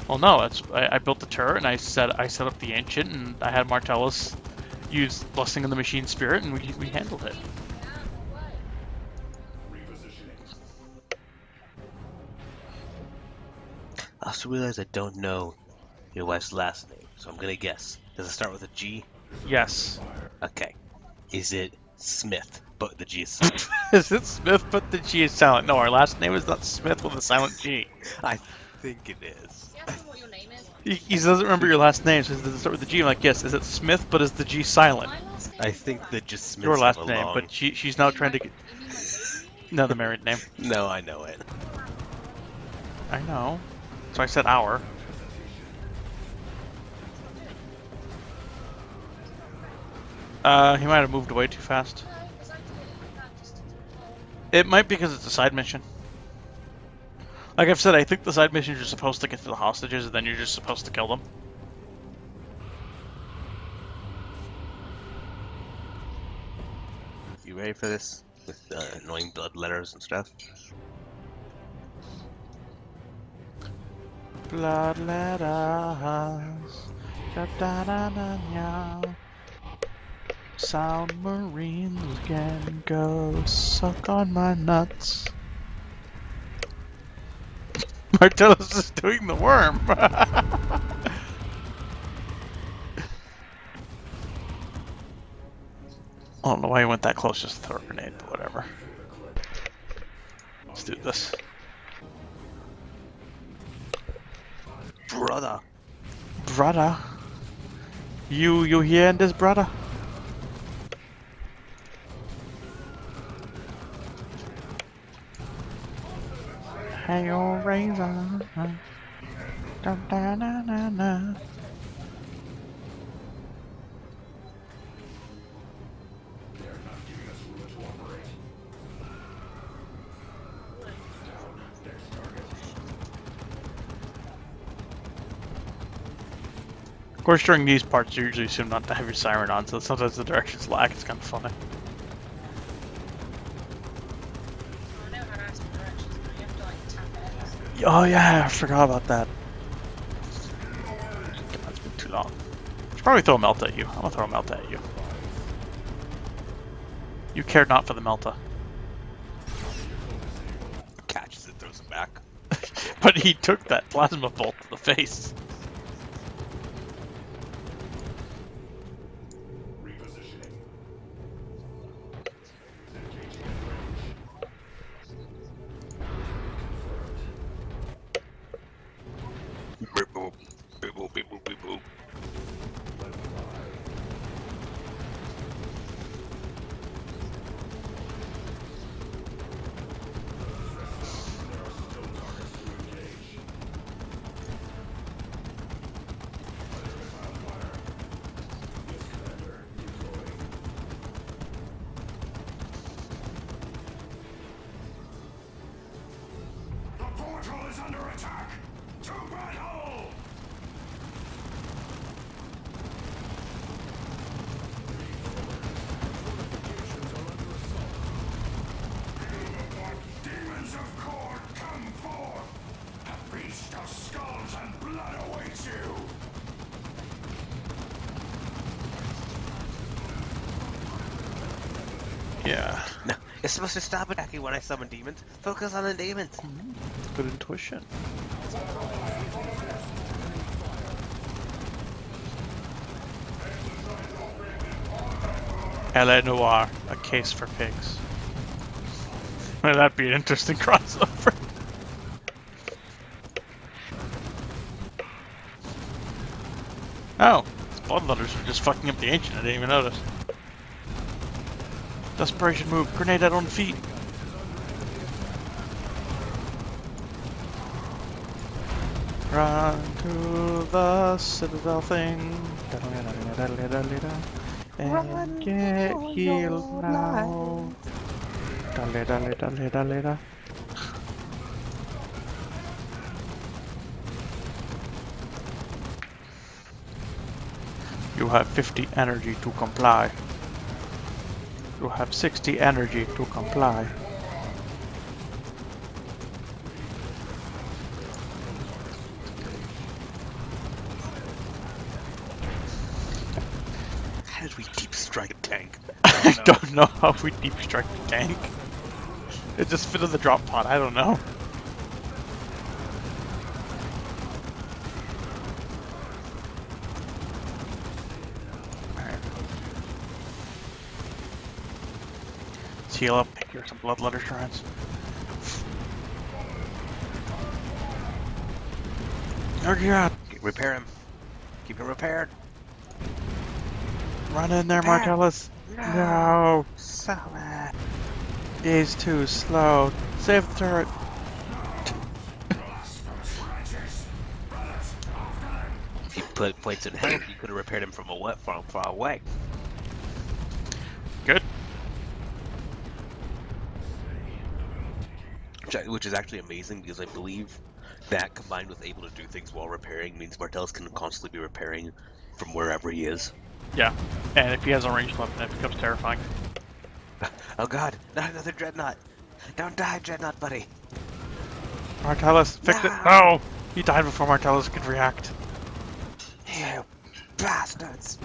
Well, no, I built the turret and I set up the ancient and I had Martellus use Blessing of the Machine Spirit and we handled it. I also realize I don't know your wife's last name, so I'm gonna guess. Does it start with a G? Yes. Okay. Is it Smith? But the G is silent. Is it Smith but the G is silent? No, our last name is not Smith with a silent G. I think it is. you ask me what your name is. He doesn't remember your last name, so does it start with the G? I'm like, yes. Is it Smith but is the G silent? My last name I is think Laura. that just Smith's Your last have a name, long... but she's now trying to get You mean my baby? another married name. No, I know it. I know. So I said our. He might have moved away too fast. No, because I did that just to do It might be because it's a side mission. Like I've said, I think the side missions you're supposed to get to the hostages and then you're just supposed to kill them. You ready for this? With annoying blood letters and stuff? Blood letters. Da da da da da. Sound Marines can go suck on my nuts. Martellus is doing the worm. I don't know why he went that close just to throw a grenade, but whatever. Let's do this. Brother! Brother. You hearing this, brother? Hey, your razor. Da, da, na, na, na. Of course, during these parts, you usually assume not to have your siren on, so sometimes the directions lag. It's kind of funny. I know how to ask for directions, but you have to like tap X. Oh yeah, I forgot about that. That's been too long. Should probably throw a melt at you. I'm gonna throw a melt at you. You cared not for the melta. Catches it, throws it back. But he took that plasma bolt to the face. Beep boop. Beep boop, beep boop, beep boop. The portal is under attack! To battle! Demons of Kord, come forth! A feast of skulls and blood awaits you! Yeah. No, you're supposed to stop attacking when I summon demons. Focus on the demons. Good intuition. L.A. Noir, a case for pigs. Well, that'd be an interesting crossover. Oh, these bloodletters are just fucking up the ancient. I didn't even notice. Desperation move, grenade out on feet. Run to the citadel thing. And get healed now. Dale, dale, dale, dale, dale. You have 50 energy to comply. You have 60 energy to comply. How did we deep strike a tank? I don't know how we deep strike the tank. It just fit in the drop pod, I don't know. Alright. Let's heal up, pick here some bloodletter shrines. Oh god! Repair him. Keep him repaired. Run in there, Repair. Martellus! No. No! So bad. He's too slow. Save the turret. If he put points in health, you could have repaired him from far away. Good. Which is actually amazing because I believe that combined with able to do things while repairing means Martellus can constantly be repairing from wherever he is. Yeah. And if he has a ranged weapon, it becomes terrifying. Oh god, not another dreadnought! Don't die, dreadnought buddy! Martellus, fix it! No. No! He died before Martellus could react. You bastards!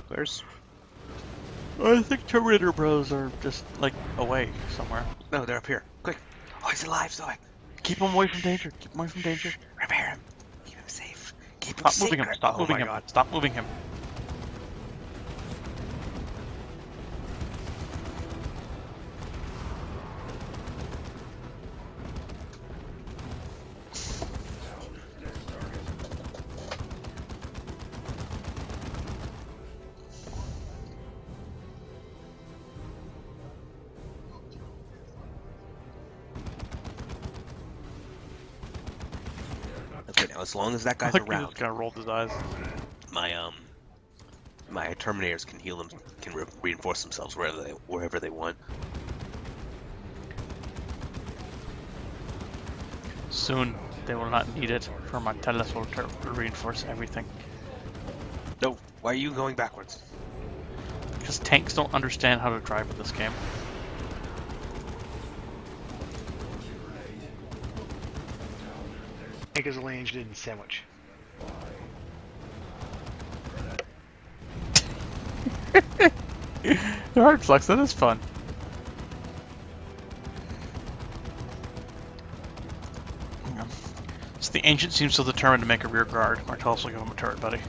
Where's... I think Terminator Bros are just, like, away somewhere. No, they're up here. Quick! Oh, he's alive, Zoe! Keep him away from danger. Keep him away from danger. Repair him! Keep him safe! Keep him Stop moving him. secret. Stop Oh moving my him. God. Stop moving him. Now, as long as that I guy's think he around, just kind of rolled his eyes. my Terminators can heal them, can reinforce themselves wherever they want. Soon they will not need it, for Martellus will reinforce everything. No, why are you going backwards? Because tanks don't understand how to drive in this game. Egg is arranged in sandwich. Alright, Flux, that is fun. So the Ancient seems so determined to make a rear guard. Martellus will give him a turret, buddy.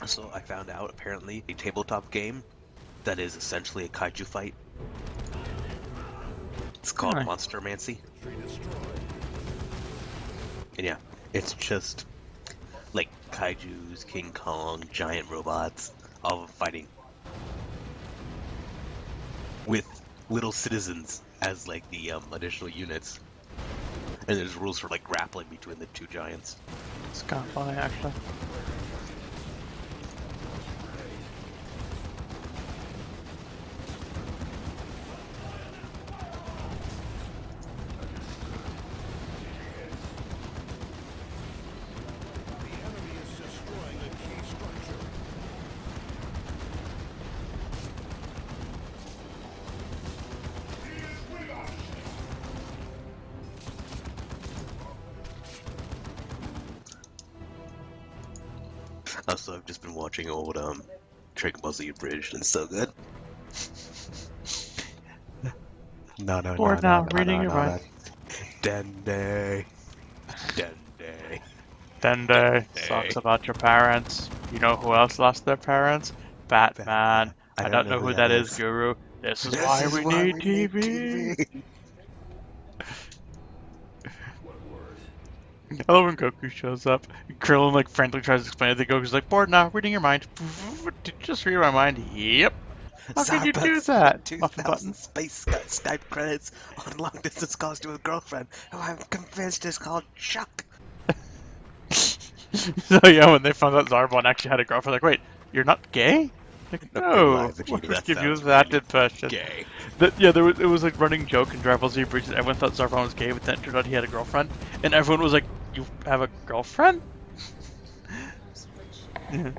So I found out, apparently, a tabletop game that is essentially a kaiju fight. It's called Really? Monstermancy. And yeah, it's just like kaijus, King Kong, giant robots, all of them fighting. With little citizens as like the additional units. And there's rules for like grappling between the two giants. It's kind of funny, actually. Also, I've just been watching old Dragon Ball Z Abridged, and it's so good. No, Or now, reading your mind. Dende. Dende. Dende sucks about your parents. You know who else lost their parents? Batman. I don't know who that is, Guru. This is why we need TV. I love when Goku shows up. Krillin like frantically tries to explain it. The Goku's like, bored now, reading your mind. Did you just read my mind? Yep. How can you do that? Muffin 2000 button. Space Skype credits on long distance calls to a girlfriend who I'm convinced is called Chuck. So yeah, when they found out Zarbon actually had a girlfriend, like, wait, you're not gay? Like, no. Let's give you that impression. Gay. Yeah, it was like running joke in Dragon Ball Z Bridges. Everyone thought Zarbon was gay, but then it turned out he had a girlfriend, and everyone was like, "You have a girlfriend?" Yeah.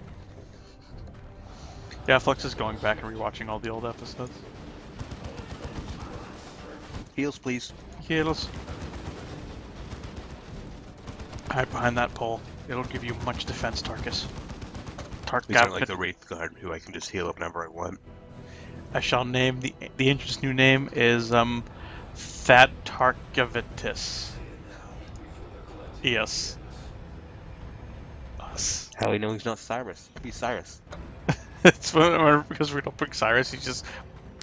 Yeah, Flux is going back and rewatching all the old episodes. Heals, please. Heals. Hide behind that pole. It'll give you much defense, Tarkus. These aren't like the Wraith Guard, who I can just heal up whenever I want. I shall name the Ancient's new name is Fat Tarkavitus. Yes. Us. How do you know he's not Cyrus? Could be Cyrus. It's because we don't pick Cyrus. He's just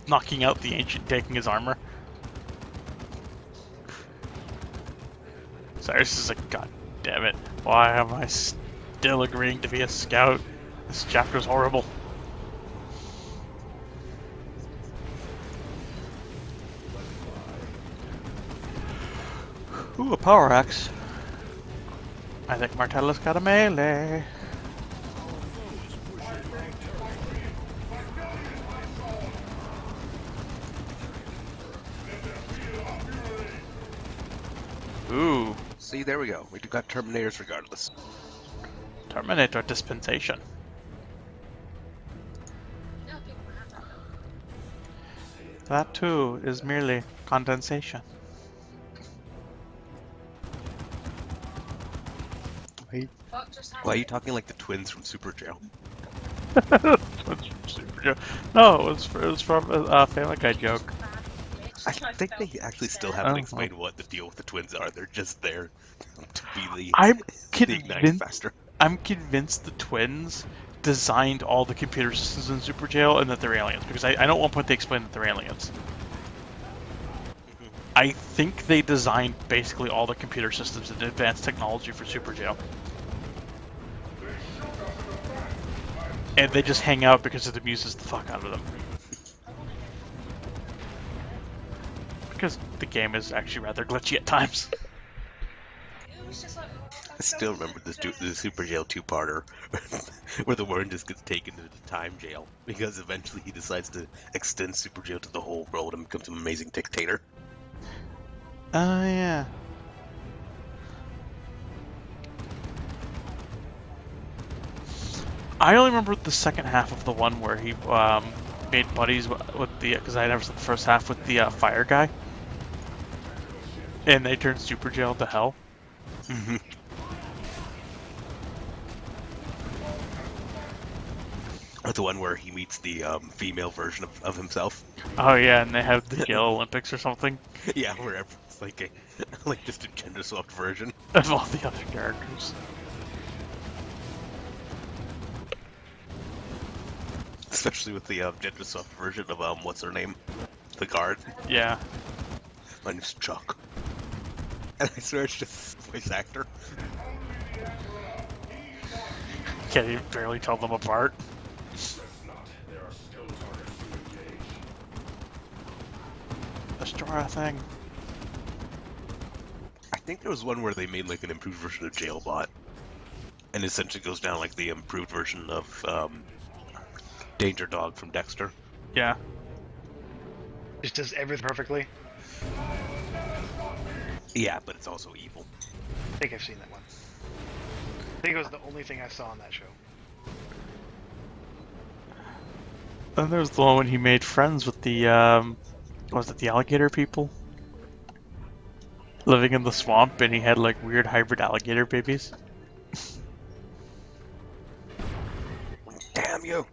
knocking out the Ancient, taking his armor. Cyrus is like, God damn it! Why am I still agreeing to be a scout? This chapter's horrible. Ooh, a power axe. I think Martellus got a melee. Ooh, See, there we go. We got Terminators regardless. Terminator dispensation. Yeah, people have that. That too is merely condensation. Fuck just happened. Why are you talking like the twins from Super Jail? No, it was from a Family Guy joke. I think they actually still haven't explained what the deal with the twins are. They're just there to be the I'm the igniting convinced. faster. I'm convinced the twins designed all the computer systems in Super Jail and that they're aliens, because I know at one point they explained that they're aliens. I think they designed basically all the computer systems and advanced technology for Super Jail. And they just hang out because it amuses the fuck out of them. Because the game is actually rather glitchy at times. It was just like, I still remember the Super Jail 2-parter where the Warden just gets taken to the time jail because eventually he decides to extend Super Jail to the whole world and becomes an amazing dictator. Oh, yeah. I only remember the second half of the one where he made buddies with the, because I never saw the first half, with the fire guy. And they turned Super Jail to hell. Mm-hmm. Or the one where he meets the female version of himself. Oh yeah, and they have the Gale Olympics or something. Yeah, where it's like a like just a gender swapped version Of all the other characters. especially with the gender swapped version of what's her name, the guard. Yeah. My name's Chuck, and I swear it's just voice actor. Can't even barely tell them apart. Destroy a thing. I think there was one where they made like an improved version of Jailbot, and essentially goes down like the improved version of Danger Dog from Dexter. Yeah. Just does everything perfectly. Yeah, but it's also evil. I think I've seen that one. I think it was the only thing I saw on that show. Then there's the one when he made friends with the, was it the alligator people? Living in the swamp, and he had like weird hybrid alligator babies. Damn you!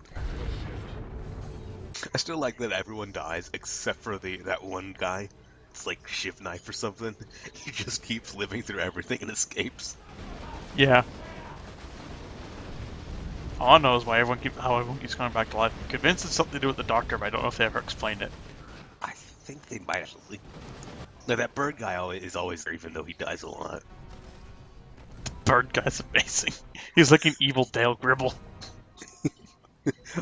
I still like that everyone dies except for that one guy. It's like Shiv Knife or something. He just keeps living through everything and escapes. Yeah. All I know is how everyone keeps coming back to life. I'm convinced it's something to do with the doctor, but I don't know if they ever explained it. I think they might actually. No, that bird guy is always there, even though he dies a lot. The bird guy's amazing. He's like an evil Dale Gribble.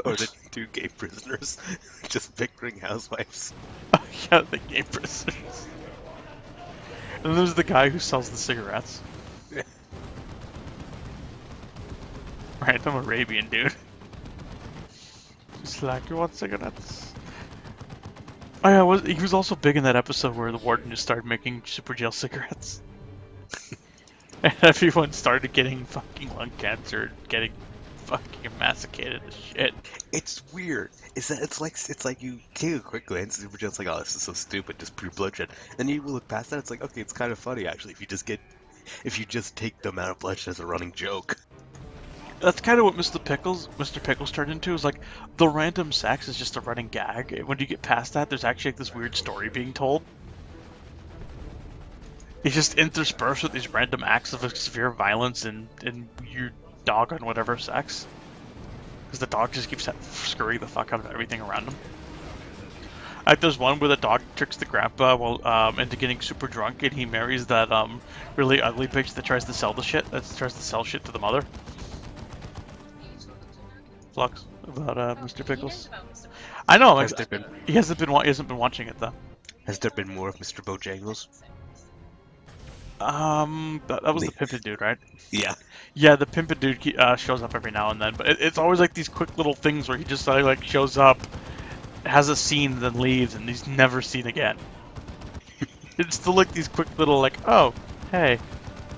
Or the two gay prisoners just picturing housewives. Oh yeah, the gay prisoners. And there's the guy who sells the cigarettes. Random Arabian dude. Just like, you want cigarettes? Oh yeah, he was also big in that episode where the warden just started making Super Jail cigarettes. And everyone started getting fucking lung cancer, getting fucking massacred as shit. It's weird. Is that it's like you take a quick glance and you're just like, oh, this is so stupid, just pure bloodshed. And you look past that, it's like, okay, it's kind of funny actually if you just take the amount of bloodshed as a running joke. That's kind of what Mr. Pickles turned into, is like, the random sex is just a running gag. When you get past that, there's actually like this weird story being told. He's just interspersed with these random acts of severe violence and weird dog on whatever sex. Because the dog just keeps scurrying the fuck out of everything around him. Like, there's one where the dog tricks the grandpa into getting super drunk, and he marries that really ugly bitch that tries to sell shit to the mother. Flux about Mr. Pickles. I know. He hasn't been watching it though. Has there been more of Mr. Bojangles? That was the pimpin' dude, right? Yeah. Yeah, the pimpin' dude shows up every now and then, but it's always like these quick little things where he just like shows up, has a scene, then leaves, and he's never seen again. It's still like these quick little like, oh, hey,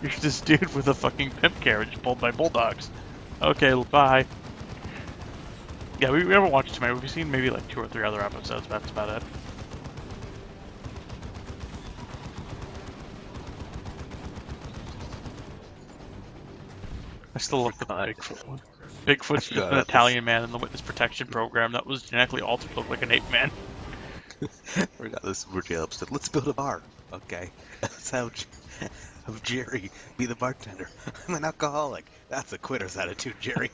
you're this dude with a fucking pimp carriage pulled by bulldogs. Okay, bye. Yeah, we haven't watched too many. We've seen maybe like 2 or 3 other episodes, but that's about it. I still love the Bigfoot one. Bigfoot's just an Italian man in the witness protection program that was genetically altered to look like an ape man. We got this Super Jail episode. Let's build a bar. Okay. That's how of Jerry be the bartender. I'm an alcoholic. That's a quitter's attitude, Jerry.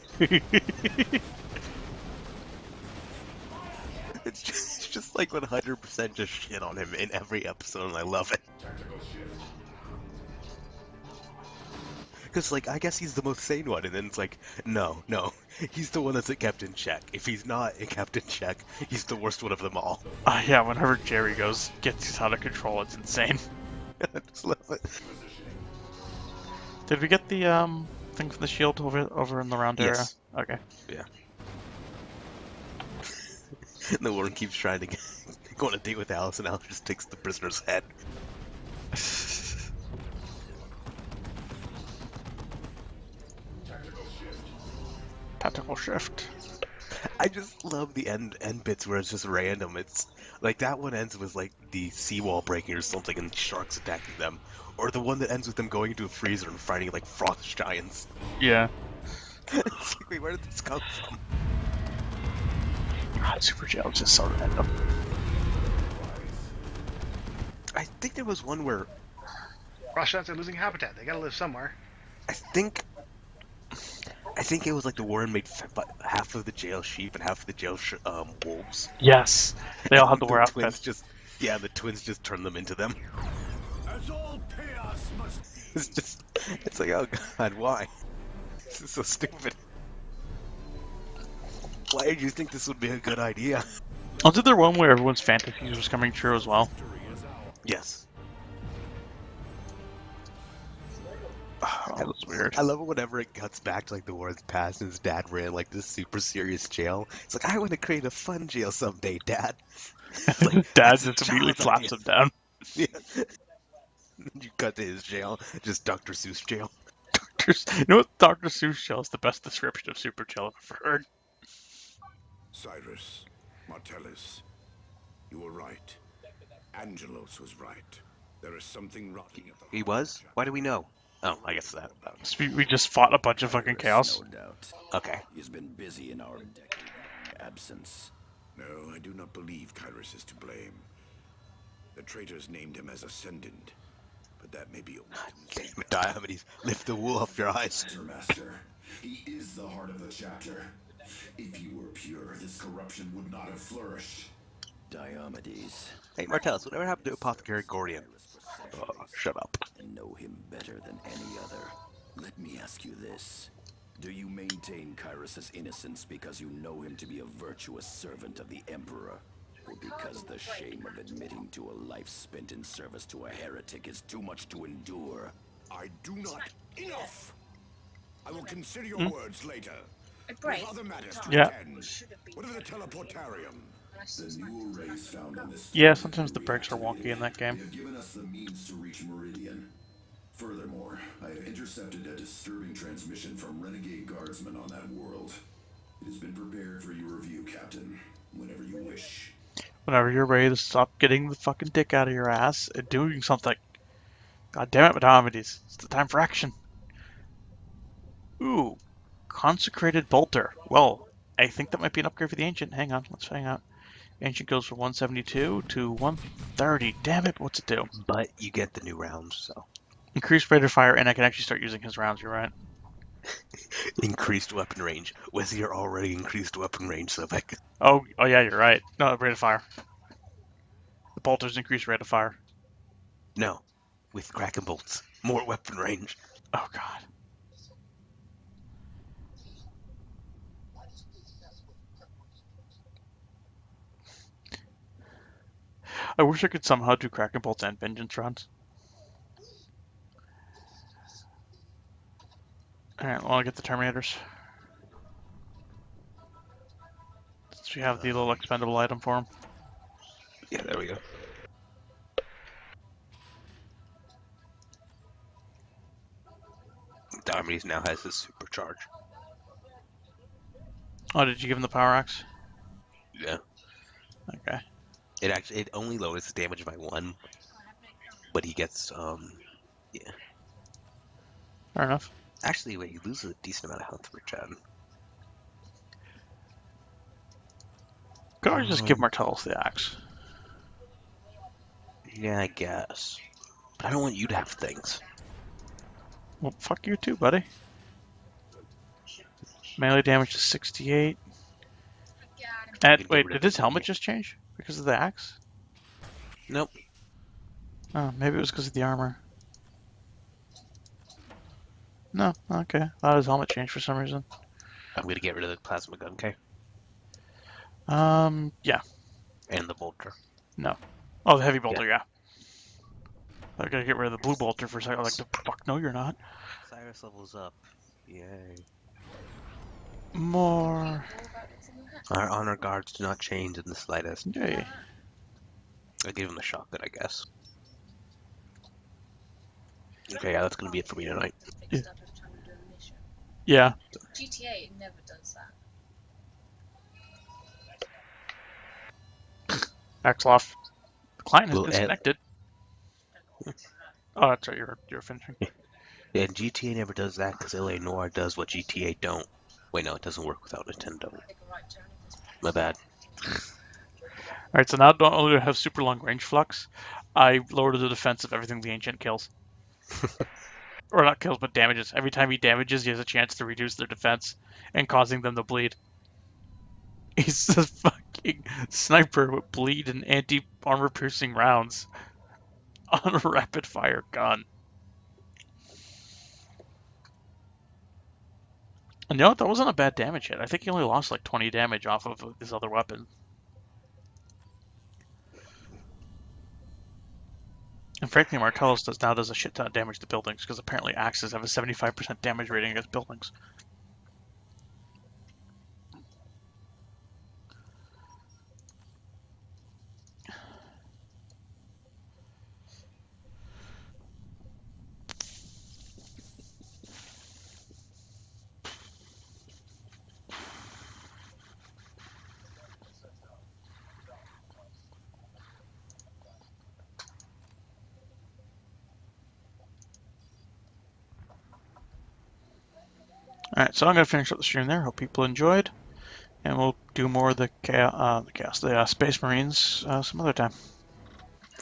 It's just like 100% just shit on him in every episode, and I love it. Tactical shift. Because, like, I guess he's the most sane one, and then it's like, no, he's the one that's kept in check. If he's not kept in check, he's the worst one of them all. Yeah, whenever Jerry gets out of control, it's insane. I just love it. Did we get the thing from the shield over in the round area? Yes. Okay. Yeah. The Warren keeps trying to go on a date with Alice, and Alice just takes the prisoner's head. Tactical shift. Tactical shift. I just love the end bits where it's just random. It's like that one ends with like the seawall breaking or something and sharks attacking them, or the one that ends with them going into a freezer and fighting like frost giants. Yeah. It's like, wait, where did this come from? God, Super Jail is just so random. I think there was one where Frost giants are losing habitat. They gotta live somewhere. I think it was like the Warren made half of the jail sheep and half of the jail wolves. Yes. They all have to wear The twins outfits. the twins just turn them into them. As all chaos must be. It's like, oh god, why? This is so stupid. Why did you think this would be a good idea? Wasn't there one where everyone's fantasies was coming true as well? Yes. Oh, that was weird. I love it whenever it cuts back to like the Warren's past and his dad ran like this super serious jail. It's like, I want to create a fun jail someday, Dad. Like, Dad that's a just immediately child's slaps idea. him down. Yeah. You cut to his jail, just Dr. Seuss jail. You know what? Dr. Seuss Jail is the best description of Super Jail I've ever heard. Cyrus, Martellus, you were right. Angelos was right. There is something rotting at the He heart was? of the Why do we know? Oh, I guess that. So we just fought a bunch of fucking chaos. No doubt. Okay. He's been busy in our decade-long absence. No, I do not believe Kyrus is to blame. The traitors named him as Ascendant, but that may be Damn it, Diomedes. Lift the wool off your eyes. Master, he is the heart of the chapter. If he were pure, this corruption would not have flourished. Diomedes. Hey, Martellus, whatever happened to Apothecary Gordian? Oh, shut up. And know him better than any other. Let me ask you this. Do you maintain Kyrus's innocence because you know him to be a virtuous servant of the Emperor? Or because the shame of admitting to a life spent in service to a heretic is too much to endure? I do not. Enough! I will consider your words later. I break. We have other matters to Yeah. attend. Should have been. What of the teleportarium? The new arrays found on this Yeah, sometimes the brakes are wonky in that They game. have given us the means to reach Meridian. Furthermore, I have intercepted a disturbing transmission from renegade guardsmen on that world. It has been prepared for your review, Captain, whenever you wish. Whenever you're ready to stop getting the fucking dick out of your ass and doing something. God damn it, Diomedes. It's the time for action. Ooh. Consecrated Bolter. Well, I think that might be an upgrade for the Ancient. Hang on, let's find out. Ancient goes from 172 to 130. Damn it, what's it do? But you get the new rounds, so. Increased rate of fire, and I can actually start using his rounds, you're right. Increased weapon range. With your already increased weapon range, Sobek. Oh yeah, you're right. No, rate of fire. The Bolter's increased rate of fire. No. With Kraken bolts. More weapon range. Oh god. I wish I could somehow do Kraken bolts and vengeance rounds. Alright, well, I'll get the Terminators. Since we have the little expendable item for them. Yeah, there we go. Diomedes now has his supercharge. Oh, did you give him the power axe? Yeah. Okay. It only lowers his damage by 1. But he gets, yeah. Fair enough. Actually, wait, he loses a decent amount of health per turn. Could always just give Martellus the axe. Yeah, I guess. But I don't want you to have things. Well, fuck you too, buddy. Melee damage is 68. can get Wait, rid did of his the helmet menu. just change because of the axe? Nope. Oh, maybe it was because of the armor. No, okay. I thought his helmet changed for some reason. I'm gonna get rid of the plasma gun, okay? Yeah. And the bolter. No. Oh, the heavy Yeah. bolter, yeah. I gotta get rid of the blue bolter for a second. Like, the fuck, no, you're not. Cyrus levels up. Yay. More. Our honor guards do not change in the slightest. Yay. I gave him the shotgun, I guess. Okay, yeah, that's gonna be it for me tonight. Fixed up every time you do a mission. Yeah. GTA it never does that. Axeloff. The client has Well, disconnected. Oh, that's right. You're finishing. yeah, GTA never does that because LA Noire does what GTA don't. Wait, no, it doesn't work without Nintendo. Take a right turn at this point. My bad. Alright, so now not only do I have super long range flux, I lowered the defense of everything the ancient kills. Or not kills, but damages. Every time he damages, he has a chance to reduce their defense and causing them to bleed. He's a fucking sniper with bleed and anti-armor piercing rounds on a rapid fire gun. And you know what? That wasn't a bad damage hit. I think he only lost like 20 damage off of his other weapon. And frankly, Martellus now does a shit ton of damage to buildings because apparently axes have a 75% damage rating against buildings. Alright, so I'm going to finish up the stream there. Hope people enjoyed. And we'll do more of the Space Marines some other time.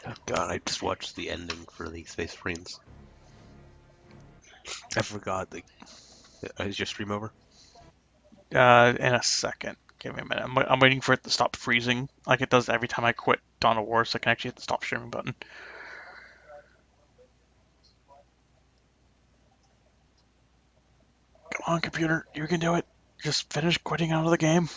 Oh god, I just watched the ending for the Space Marines. I forgot. Is your stream over? In a second. Give me a minute. I'm waiting for it to stop freezing like it does every time I quit Dawn of War so I can actually hit the stop streaming button. Come on, computer. You can do it. Just finish quitting out of the game.